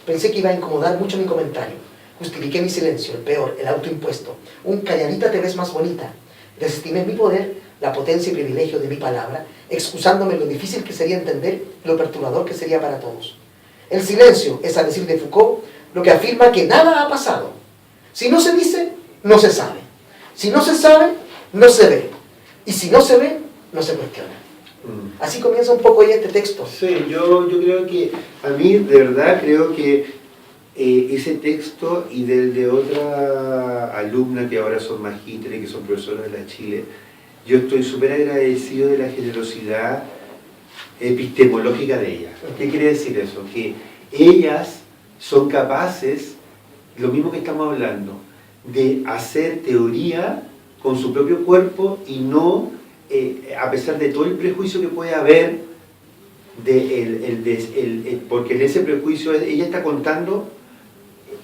Pensé que iba a incomodar mucho mi comentario. Justifiqué mi silencio, el peor, el autoimpuesto. Un calladita te ves más bonita. Desestimé mi poder, la potencia y privilegio de mi palabra, excusándome lo difícil que sería entender, lo perturbador que sería para todos. El silencio es, a decir de Foucault, lo que afirma que nada ha pasado. Si no se dice, no se sabe. Si no se sabe, no se ve. Y si no se ve, no se cuestiona. Así comienza un poco ya este texto. Sí, yo creo que, a mí de verdad creo que ese texto y del de otra alumna que ahora son magísteres, que son profesoras de la Chile, yo estoy súper agradecido de la generosidad epistemológica de ellas. ¿Qué quiere decir eso? Que ellas son capaces, lo mismo que estamos hablando, de hacer teoría con su propio cuerpo y no, a pesar de todo el prejuicio que puede haber, porque en ese prejuicio ella está contando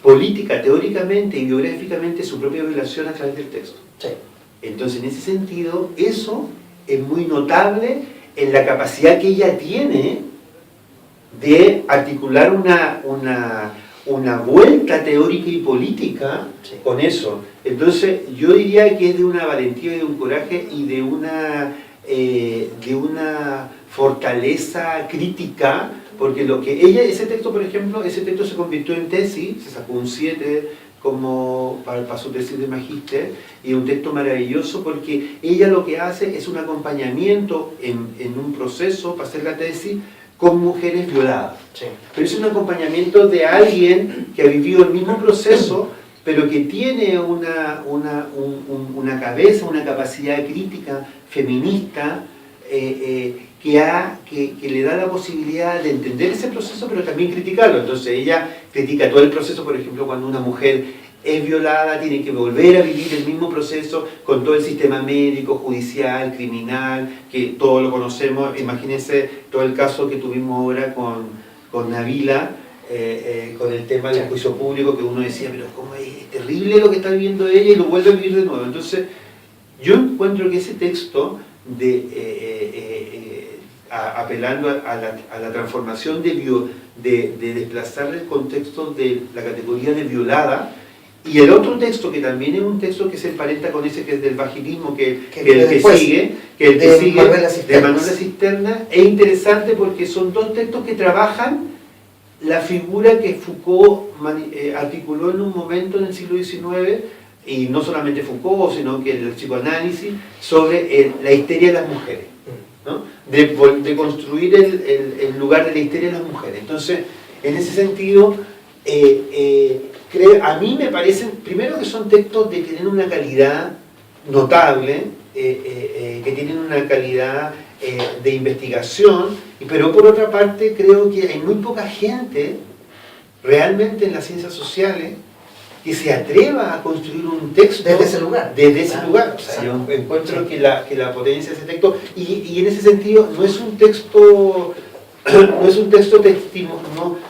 política, teóricamente y biográficamente su propia violación a través del texto. Sí. Entonces, en ese sentido, eso es muy notable en la capacidad que ella tiene de articular una vuelta teórica y política con eso. Entonces, yo diría que es de una valentía y de un coraje y de una fortaleza crítica, porque lo que ella, ese texto, por ejemplo, ese texto se convirtió en tesis, se sacó un 7 como para su tesis de magíster, y un texto maravilloso porque ella lo que hace es un acompañamiento en un proceso para hacer la tesis con mujeres violadas. Sí. Pero es un acompañamiento de alguien que ha vivido el mismo proceso, pero que tiene una cabeza, una capacidad crítica feminista, que le da la posibilidad de entender ese proceso, pero también criticarlo. Entonces ella critica todo el proceso, por ejemplo, cuando una mujer es violada, tiene que volver a vivir el mismo proceso con todo el sistema médico, judicial, criminal, que todos lo conocemos. Imagínense todo el caso que tuvimos ahora con Nabila, con el tema del juicio público, que uno decía, pero cómo es terrible lo que está viviendo ella, y lo vuelve a vivir de nuevo. Entonces yo encuentro que ese texto apelando a la transformación de desplazar el contexto de la categoría de violada, y el otro texto que también es un texto que se emparenta con ese, que es del vaginismo, que sigue de Manuel La Cisterna, es interesante porque son dos textos que trabajan la figura que Foucault articuló en un momento en el siglo XIX, y no solamente Foucault, sino que el psicoanálisis, sobre la histeria de las mujeres, ¿no? De construir el lugar de la histeria de las mujeres. Entonces, en ese sentido, a mí me parecen, primero que son textos que tienen una calidad notable, que tienen una calidad de investigación, pero por otra parte creo que hay muy poca gente realmente en las ciencias sociales que se atreva a construir un texto desde ese lugar. O sea, yo encuentro que la potencia de ese texto, y en ese sentido no es un texto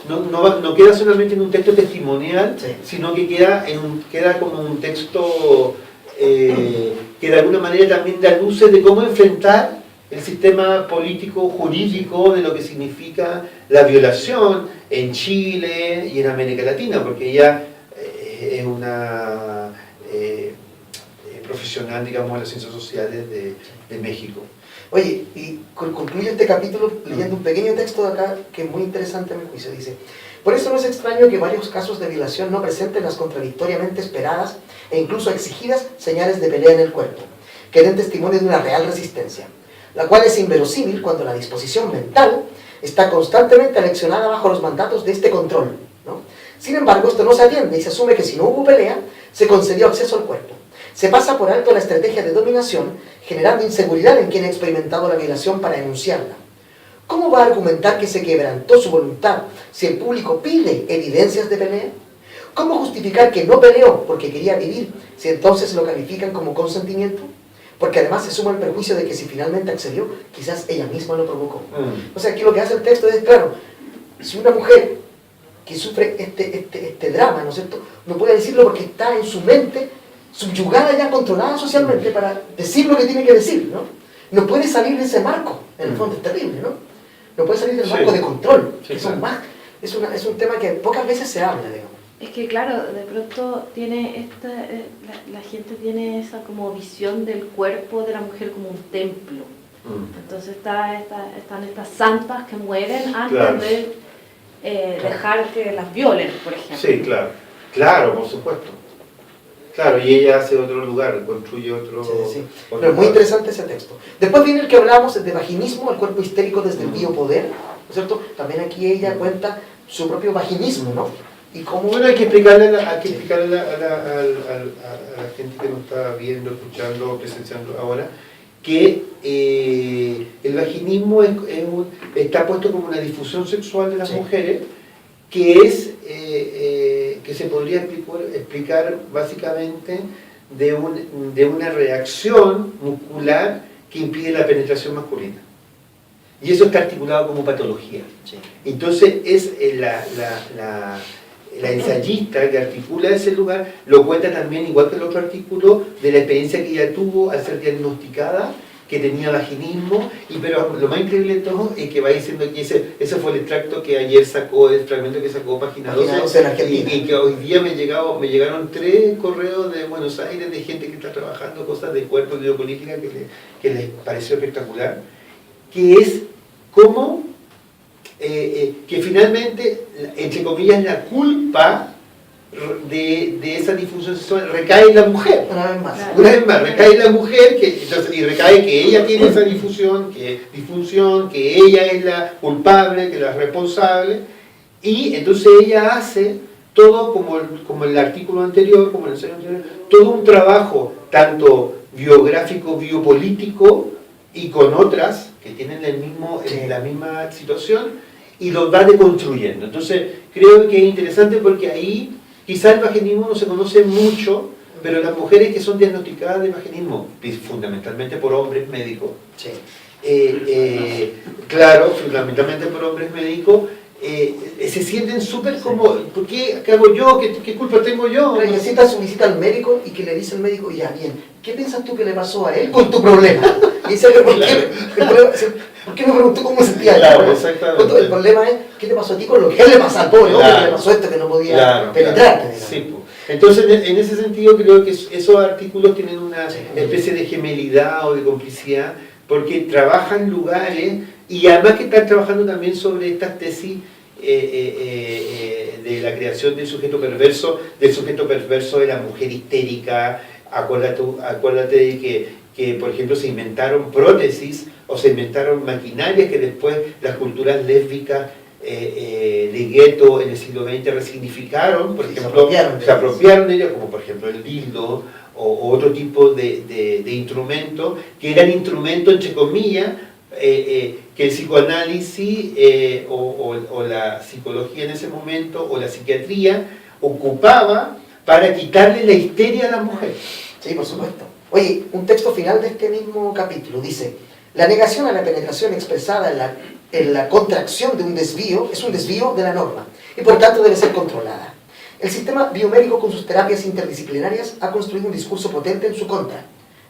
no queda solamente en un texto testimonial, sí, sino que queda como un texto que de alguna manera también da luces de cómo enfrentar el sistema político jurídico de lo que significa la violación en Chile y en América Latina, porque ella es una profesional, digamos, de las ciencias sociales de México. Oye, y concluyo este capítulo leyendo un pequeño texto de acá que es muy interesante a mi juicio. Dice: por eso no es extraño que varios casos de violación no presenten las contradictoriamente esperadas e incluso exigidas señales de pelea en el cuerpo, que den testimonio de una real resistencia, la cual es inverosímil cuando la disposición mental está constantemente aleccionada bajo los mandatos de este control, ¿no? Sin embargo, esto no se atiende y se asume que si no hubo pelea, se concedió acceso al cuerpo. Se pasa por alto la estrategia de dominación, generando inseguridad en quien ha experimentado la violación para denunciarla. ¿Cómo va a argumentar que se quebrantó su voluntad si el público pide evidencias de pelea? ¿Cómo justificar que no peleó porque quería vivir si entonces lo califican como consentimiento? Porque además se suma el perjuicio de que si finalmente accedió, quizás ella misma lo provocó. O sea, aquí lo que hace el texto es, claro, si una mujer que sufre este drama, ¿no es cierto?, no puede decirlo porque está en su mente subyugada ya, controlada socialmente para decir lo que tiene que decir, ¿no? No puede salir de ese marco, en el fondo es terrible, ¿no? No puede salir del marco de control, que son más, es un tema que pocas veces se habla, digamos. Es que claro, de pronto tiene la gente tiene esa como visión del cuerpo de la mujer como un templo. Entonces están estas santas que mueren antes de dejar que las violen, por ejemplo. Sí, claro, por supuesto. Claro, y ella hace otro lugar, construye otro... Sí. Pero es muy interesante ese texto. Después viene el que hablábamos de vaginismo, el cuerpo histérico desde el biopoder, ¿no es cierto? También aquí ella cuenta su propio vaginismo, ¿no? Y cómo... Bueno, hay que explicarle a la gente que nos está viendo, escuchando, presenciando ahora, que el vaginismo está puesto como una difusión sexual de las mujeres, que se podría explicar básicamente de una reacción muscular que impide la penetración masculina. Y eso está articulado como patología. Entonces es la ensayista que articula ese lugar, lo cuenta también, igual que el otro artículo, de la experiencia que ella tuvo al ser diagnosticada, que tenía vaginismo, pero lo más increíble de todo es que va diciendo que ese fue el extracto que ayer sacó, el fragmento que sacó Página 12, y que hoy día me llegaron 3 correos de Buenos Aires de gente que está trabajando cosas de cuerpo y biopolítica que les pareció espectacular, que es cómo que finalmente, entre comillas, la culpa de esa difusión sexual recae en la mujer. Una vez más, recae en la mujer, y recae que ella tiene esa disfunción, que ella es la culpable, que la responsable, y entonces ella hace todo como el artículo anterior, como el ensayo anterior, todo un trabajo, tanto biográfico, biopolítico, y con otras que tienen la misma situación, y lo va deconstruyendo. Entonces, creo que es interesante porque ahí quizás el vaginismo no se conoce mucho, pero las mujeres que son diagnosticadas de vaginismo, fundamentalmente por hombres médicos, claro, fundamentalmente por hombres médicos, se sienten súper como, ¿qué hago yo? ¿Qué culpa tengo yo? Pero necesita su visita al médico y que le dice al médico, ya bien, ¿qué piensas tú que le pasó a él con tu problema? Y dice, ¿por qué me preguntó cómo se sentía? Claro, exactamente. El problema es, ¿qué te pasó a ti con lo que a él le pasa al pobre hombre que le pasó esto que no podía penetrarte? Sí, pues. Entonces, en ese sentido, creo que esos artículos tienen una especie de gemelidad o de complicidad, porque trabajan lugares, y además que están trabajando también sobre estas tesis de la creación del sujeto perverso de la mujer histérica. Acuérdate de que, por ejemplo, se inventaron prótesis o se inventaron maquinarias que después las culturas lésbicas de gueto en el siglo XX resignificaron, por ejemplo, se apropiaron de ellas, como por ejemplo el dildo o otro tipo de instrumentos, que eran instrumentos entre comillas, que el psicoanálisis o la psicología en ese momento, o la psiquiatría, ocupaba para quitarle la histeria a la mujer. Sí, por supuesto. Oye, un texto final de este mismo capítulo dice: la negación a la penetración expresada en la contracción de un desvío es un desvío de la norma y por tanto debe ser controlada. El sistema biomédico con sus terapias interdisciplinarias ha construido un discurso potente en su contra.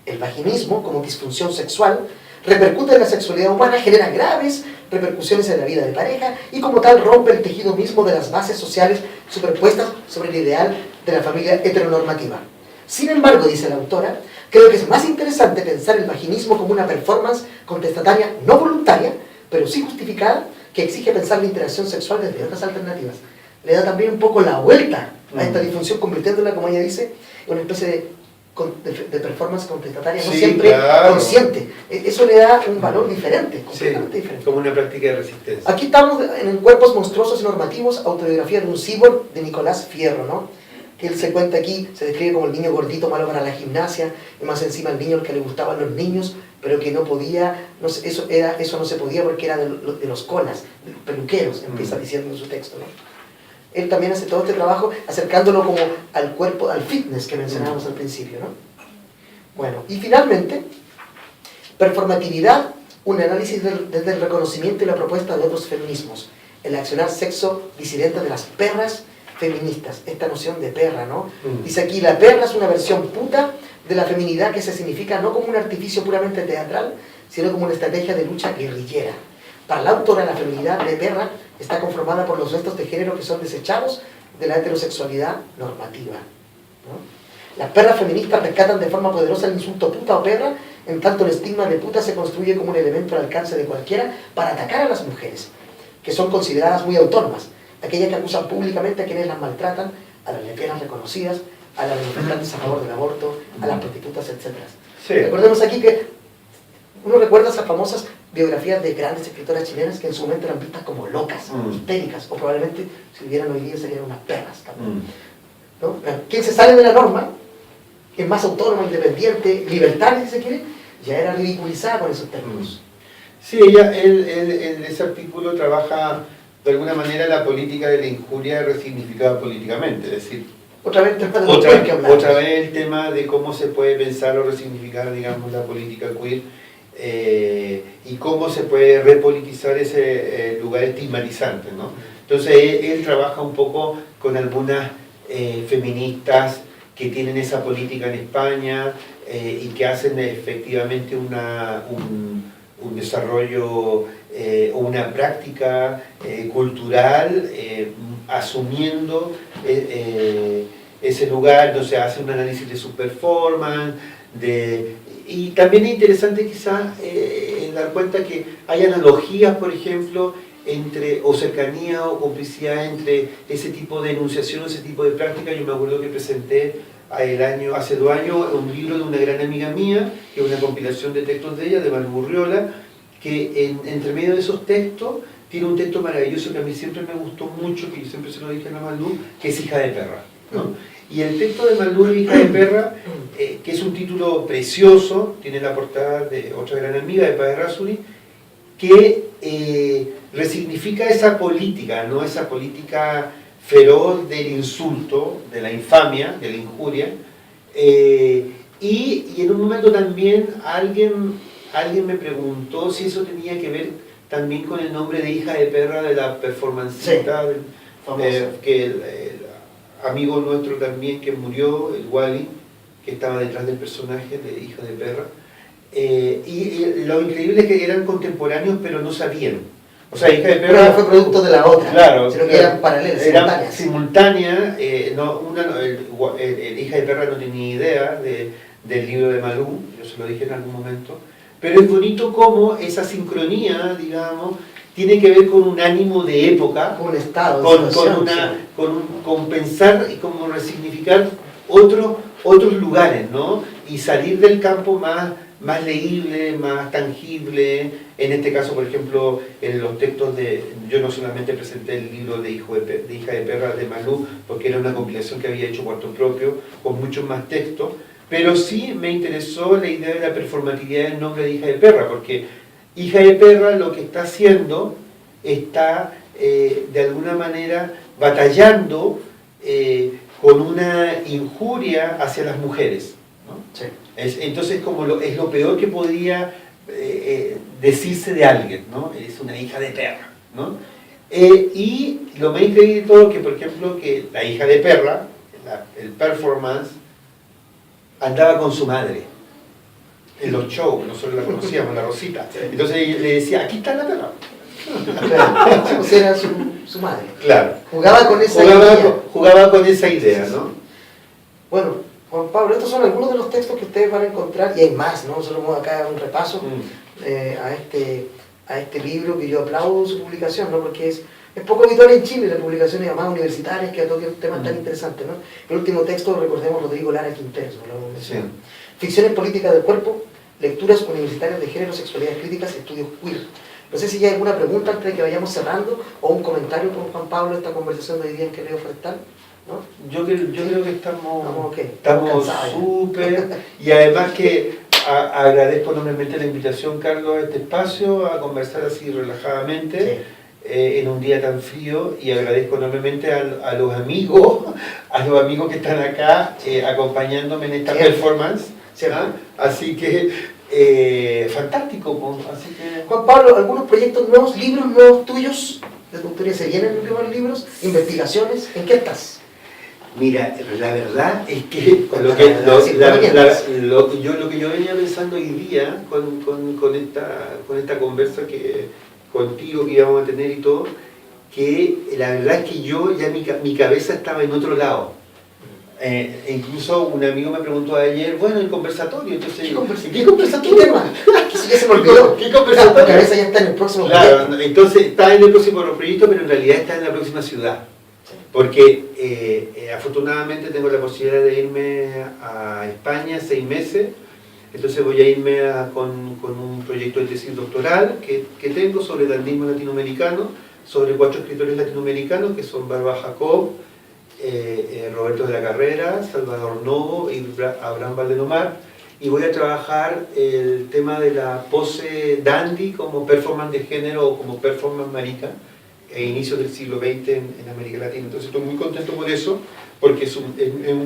El vaginismo, como disfunción sexual, repercute en la sexualidad humana, genera graves repercusiones en la vida de pareja y como tal rompe el tejido mismo de las bases sociales superpuestas sobre el ideal de la familia heteronormativa. Sin embargo, dice la autora, creo que es más interesante pensar el vaginismo como una performance contestataria no voluntaria, pero sí justificada, que exige pensar la interacción sexual desde otras alternativas. Le da también un poco la vuelta a esta disfunción, convirtiéndola, como ella dice, en una especie de performance contestataria, no siempre consciente. Eso le da un valor diferente, completamente diferente. Como una práctica de resistencia. Aquí estamos en Cuerpos monstruosos y normativos, autobiografía de un cyborg de Nicolás Fierro, ¿no? Que él se cuenta aquí, se describe como el niño gordito malo para la gimnasia, y más encima el niño al que le gustaban los niños, pero que no podía, eso no se podía porque era de los colas, de los peluqueros, empieza diciendo en su texto, ¿no? Él también hace todo este trabajo acercándolo como al cuerpo, al fitness que mencionábamos al principio, ¿no? Bueno, y finalmente, performatividad, un análisis desde el reconocimiento y la propuesta de otros feminismos, el accionar sexo disidente de las perras feministas, esta noción de perra, ¿no? Dice aquí, la perra es una versión puta de la feminidad que se significa no como un artificio puramente teatral, sino como una estrategia de lucha guerrillera. Para la autora, la feminidad de perra está conformada por los restos de género que son desechados de la heterosexualidad normativa, ¿no? Las perras feministas rescatan de forma poderosa el insulto puta o perra, en tanto el estigma de puta se construye como un elemento al alcance de cualquiera para atacar a las mujeres, que son consideradas muy autónomas, aquellas que acusan públicamente a quienes las maltratan, a las lesbianas reconocidas, a las manifestantes a favor del aborto, a las prostitutas, etc. Sí. Recordemos aquí que uno recuerda esas famosas biografías de grandes escritoras chilenas que en su momento eran vistas como locas, histéricas, o probablemente si vivieran hoy día serían unas perras también. ¿No? Quien se sale de la norma, que es más autónoma, independiente, libertaria si se quiere, ya era ridiculizada con esos términos. Sí, él en ese artículo trabaja de alguna manera la política de la injuria resignificada políticamente, es decir, otra vez el tema de cómo se puede pensar o resignificar, digamos, la política queer, y cómo se puede repolitizar ese lugar estigmatizante, ¿no? Entonces él trabaja un poco con algunas feministas que tienen esa política en España y que hacen efectivamente un desarrollo o una práctica cultural asumiendo ese lugar. Entonces hace un análisis de su performance, y también es interesante quizás dar cuenta que hay analogías, por ejemplo, o cercanía o complicidad entre ese tipo de enunciación, ese tipo de práctica. Yo me acuerdo que presenté hace 2 años un libro de una gran amiga mía, que es una compilación de textos de ella, de Malú Urriola, que entre medio de esos textos tiene un texto maravilloso que a mí siempre me gustó mucho, que yo siempre se lo dije a la Malú, que es Hija de Perra, ¿no? Y el texto de Malú, Hija de Perra, que es un título precioso, tiene la portada de otra gran amiga, de Padre Rasuri, que resignifica esa política, ¿no? Esa política feroz del insulto, de la infamia, de la injuria, y en un momento también alguien me preguntó si eso tenía que ver también con el nombre de Hija de Perra de la performancista, sí, que el amigo nuestro también que murió, el Wally, que estaba detrás del personaje de Hija de Perra, y lo increíble es que eran contemporáneos pero no sabían. O sea, Hija de Perra no fue producto de la otra, claro, sino que eran paralelas, eran simultáneas. Hija de Perra no tenía idea del libro de Malú, yo se lo dije en algún momento, pero es bonito cómo esa sincronía, digamos, tiene que ver con un ánimo de época, Como un estado, con pensar y como resignificar otros lugares, ¿no? Y salir del campo más leíble, más tangible. En este caso, por ejemplo, en los textos yo no solamente presenté el libro de Hija de Perra de Malú, porque era una compilación que había hecho Cuarto Propio, con muchos más textos, pero sí me interesó la idea de la performatividad del nombre de Hija de Perra, porque Hija de Perra lo que está haciendo está de alguna manera batallando con una injuria hacia las mujeres, ¿no? Sí. Entonces es lo peor que podía decirse de alguien, ¿no? Es una hija de perra, ¿no? Y lo más increíble de todo que, por ejemplo, que la hija de perra, el performance, andaba con su madre en los shows, nosotros la conocíamos, la Rosita. Entonces le decía, aquí está la perra. Claro, pues era su madre. Claro. Jugaba con esa idea. Jugaba con esa idea, ¿no? Bueno, Juan Pablo, estos son algunos de los textos que ustedes van a encontrar, y hay más, ¿no? Nosotros vamos acá a un repaso a este libro que yo aplaudo su publicación, ¿no? Porque es poco habitual en Chile las publicaciones más universitarias que toquen temas tan interesantes, ¿no? El último texto, recordemos, Rodrigo Lara Quinteros, ¿no? Lo hemos mencionado. Sí. Ficciones políticas del cuerpo, lecturas universitarias de género, sexualidades críticas, estudios queer. No sé si hay alguna pregunta antes de que vayamos cerrando, o un comentario con Juan Pablo esta conversación de hoy día en Quereo Forestal, ¿no? Yo creo que estamos cansados súper, y además que agradezco enormemente la invitación, Carlos, a este espacio, a conversar así relajadamente. Sí. En un día tan frío, y agradezco enormemente a los amigos que están acá acompañándome en esta performance. ¿Ah? Así que fantástico, pues. Así que... Juan Pablo, ¿algunos proyectos nuevos, libros nuevos tuyos de tu autoría? ¿Se vienen los nuevos libros? ¿Investigaciones? ¿En qué estás? Mira, la verdad es que lo que yo venía pensando hoy día con esta conversa contigo que íbamos a tener y todo, que la verdad es que yo ya mi cabeza estaba en otro lado. Incluso un amigo me preguntó ayer, bueno, el conversatorio, entonces ¿Qué conversatorio? ¿Qué tema? Ya se me olvidó. ¿Qué conversatorio? La cabeza ya está en el próximo proyecto. Entonces está en el próximo proyecto, pero en realidad está en la próxima ciudad. Porque afortunadamente tengo la posibilidad de irme a España 6 meses. Entonces voy a irme con un proyecto de tesis doctoral que tengo sobre dandismo latinoamericano, sobre 4 escritores latinoamericanos que son Bárbara Jacob, Roberto de la Carrera, Salvador Novo y Abraham Valdenomar, y voy a trabajar el tema de la pose dandy como performance de género o como performance marica a inicios del siglo XX en América Latina. Entonces estoy muy contento por eso, porque es un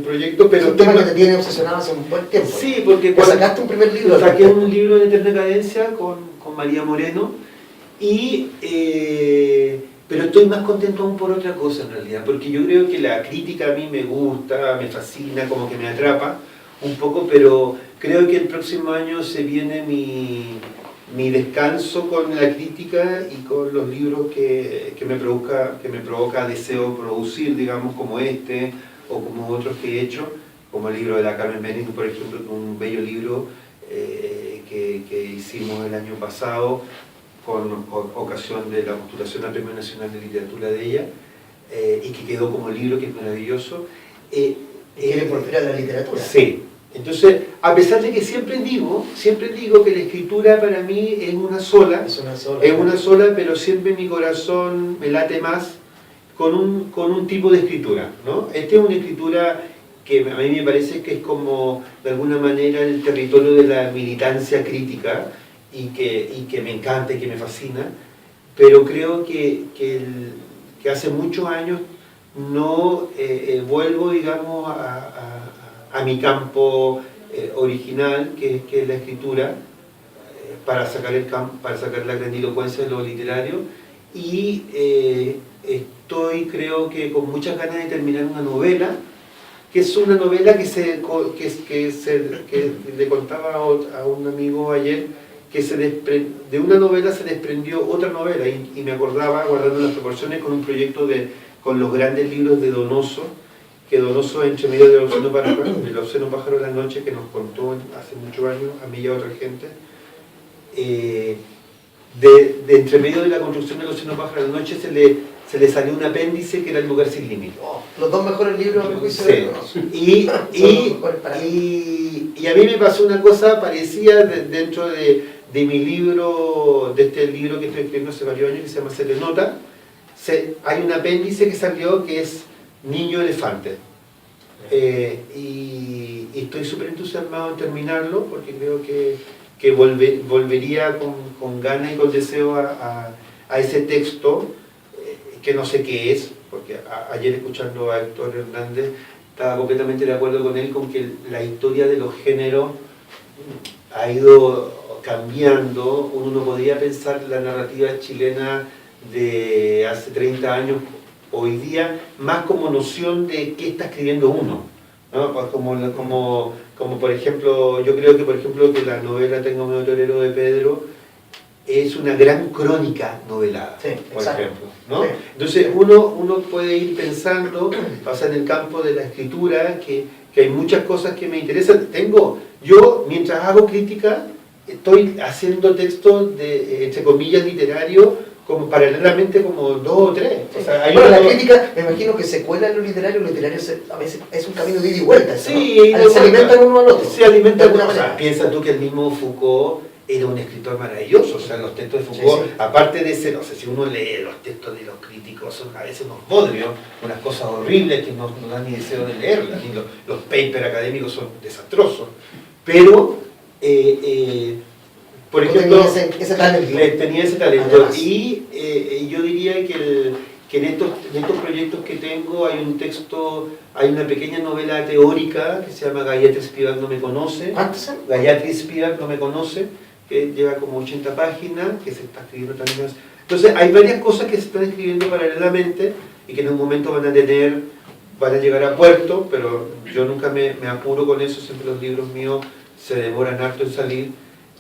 proyecto, pero... Es un tema que te tiene obsesionado hace un buen tiempo. Sí, porque... sacaste un primer libro. Saqué un libro de eterna cadencia con María Moreno, pero estoy más contento aún por otra cosa en realidad, porque yo creo que la crítica a mí me gusta, me fascina, como que me atrapa un poco, pero creo que el próximo año se viene mi descanso con la crítica y con los libros que me provoca deseo producir, digamos, como este o como otros que he hecho, como el libro de la Carmen Benítez, por ejemplo, un bello libro que hicimos el año pasado con ocasión de la postulación al Premio Nacional de Literatura de ella, y que quedó como libro, que es maravilloso. ¿Quiere volver a la literatura? Sí. Entonces, a pesar de que siempre digo que la escritura para mí es una sola, pero siempre mi corazón me late más con un tipo de escritura, ¿no? Esta es una escritura que a mí me parece que es como, de alguna manera, el territorio de la militancia crítica, y que me encanta y que me fascina, pero creo que hace muchos años no vuelvo, digamos, a mi campo original, que es la escritura, para sacar la grandilocuencia de lo literario, y estoy, creo que con muchas ganas de terminar una novela, que es una novela que le contaba a un amigo ayer, que de una novela se desprendió otra novela, y me acordaba, guardando las proporciones, con un proyecto con los grandes libros de Donoso, que Donoso, entre medio del Océano Pájaro de la Noche, que nos contó hace muchos años, a mí y a otra gente, de entre medio de la construcción de Los Océanos Bajo la Noche se le salió un apéndice que era El Lugar Sin Límite. Oh, los dos mejores libros, a mi juicio. Sí. Y a mí me pasó una cosa parecida dentro de mi libro, de este libro que estoy escribiendo hace varios años, que se llama Se le nota. Hay un apéndice que salió que es Niño Elefante. Y estoy súper entusiasmado en terminarlo porque creo que volvería con ganas y con deseo a ese texto, que no sé qué es, porque ayer escuchando a Héctor Hernández estaba completamente de acuerdo con él con que la historia de los géneros ha ido cambiando. Uno no podía pensar la narrativa chilena de hace 30 años hoy día más como noción de qué está escribiendo uno, ¿no? Como por ejemplo, yo creo que por ejemplo que la novela Tengo miedo torero de Pedro es una gran crónica novelada, sí, por exacto. ejemplo, ¿no? Sí. Entonces uno puede ir pensando, pasa en el campo de la escritura, que hay muchas cosas que me interesan. Yo mientras hago crítica, estoy haciendo textos de, entre comillas, literarios, como paralelamente como 2 o 3. O sea, bueno, la crítica, me imagino que se cuela en lo literario a veces es un camino de ida y vuelta. Sí, ¿no? Se alimentan uno al otro. Se alimentan de alguna manera. Piensa tú que el mismo Foucault era un escritor maravilloso, o sea, los textos de Foucault, sí. aparte de ser, o sea, si uno lee los textos de los críticos, son a veces unos bodrios, unas cosas horribles que no dan ni deseo de leerlas, ni los papers académicos son desastrosos, pero, por ejemplo, tenía ese talento. Tenía ese talento, Además. y yo diría que en estos proyectos que tengo hay un texto, hay una pequeña novela teórica que se llama Gayatri Spivak no me conoce. ¿Cuántos son? Gayatri Spivak no me conoce, que lleva como 80 páginas, que se está escribiendo también más. Entonces hay varias cosas que se están escribiendo paralelamente y que en un momento van a llegar a puerto, pero yo nunca me apuro con eso, siempre los libros míos se demoran harto en salir.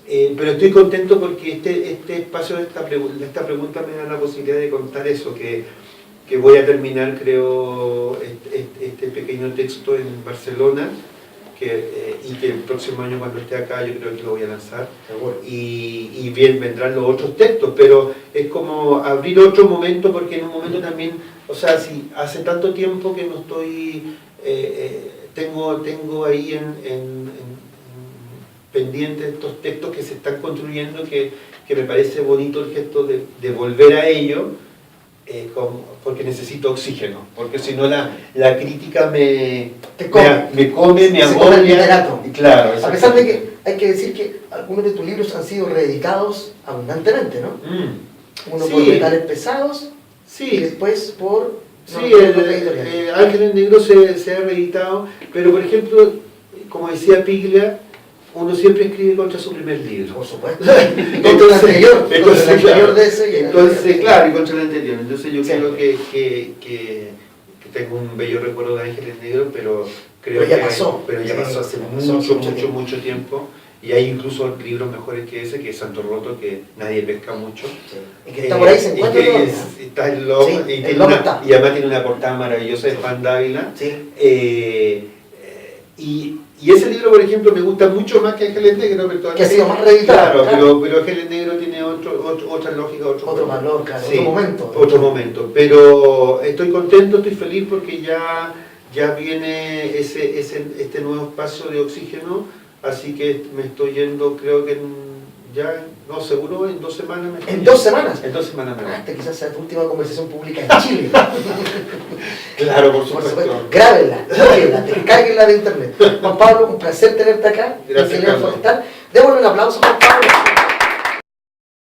Pero estoy contento porque este espacio de esta pregunta me da la posibilidad de contar eso, que voy a terminar, creo, este pequeño texto en Barcelona, y que el próximo año cuando esté acá yo creo que lo voy a lanzar. Seguro. Y bien vendrán los otros textos, pero es como abrir otro momento, porque en un momento también, o sea, si hace tanto tiempo que no estoy, tengo ahí en pendientes estos textos que se están construyendo, que me parece bonito el gesto de volver a ello, porque necesito oxígeno, porque si no la crítica me come, me agobia. El literato. Y claro, a pesar de que hay que decir que algunos de tus libros han sido reeditados abundantemente, ¿no? Uno por Metales Pesados y después por... Sí, Ángeles Negros se ha reeditado, pero por ejemplo, como decía Piglia, uno siempre escribe contra su primer libro. Por supuesto. Contra el anterior. Contra el anterior de ese. Entonces, claro, y contra el anterior. Entonces yo creo que tengo un bello recuerdo de Ángeles Negros, pero creo pero ya pasó. Pero ya pasó hace mucho tiempo. Y hay incluso libros mejores que ese, que es Santo Roto, que nadie pesca mucho. Sí. Y que está por ahí, se encuentra. Está el logo, sí, y además tiene una portada maravillosa de Juan Dávila. Sí. Y ese libro, por ejemplo, me gusta mucho más que Ángeles Negros. Que ha sido más reeditado. Claro. Pero Ángeles Negros tiene otra lógica, otro valor, claro, sí, otro momento. Otro momento. Pero estoy contento, estoy feliz porque ya viene este nuevo espacio de oxígeno, así que me estoy yendo, creo que seguro en 2 semanas. ¿En 2 semanas? En 2 semanas me voy. Esta quizás sea tu última conversación pública en Chile. Claro, por supuesto. Grábenla, descárguenla de internet. Juan Pablo, un placer tenerte acá. Gracias, en Forestal. Démosle un aplauso a Juan Pablo.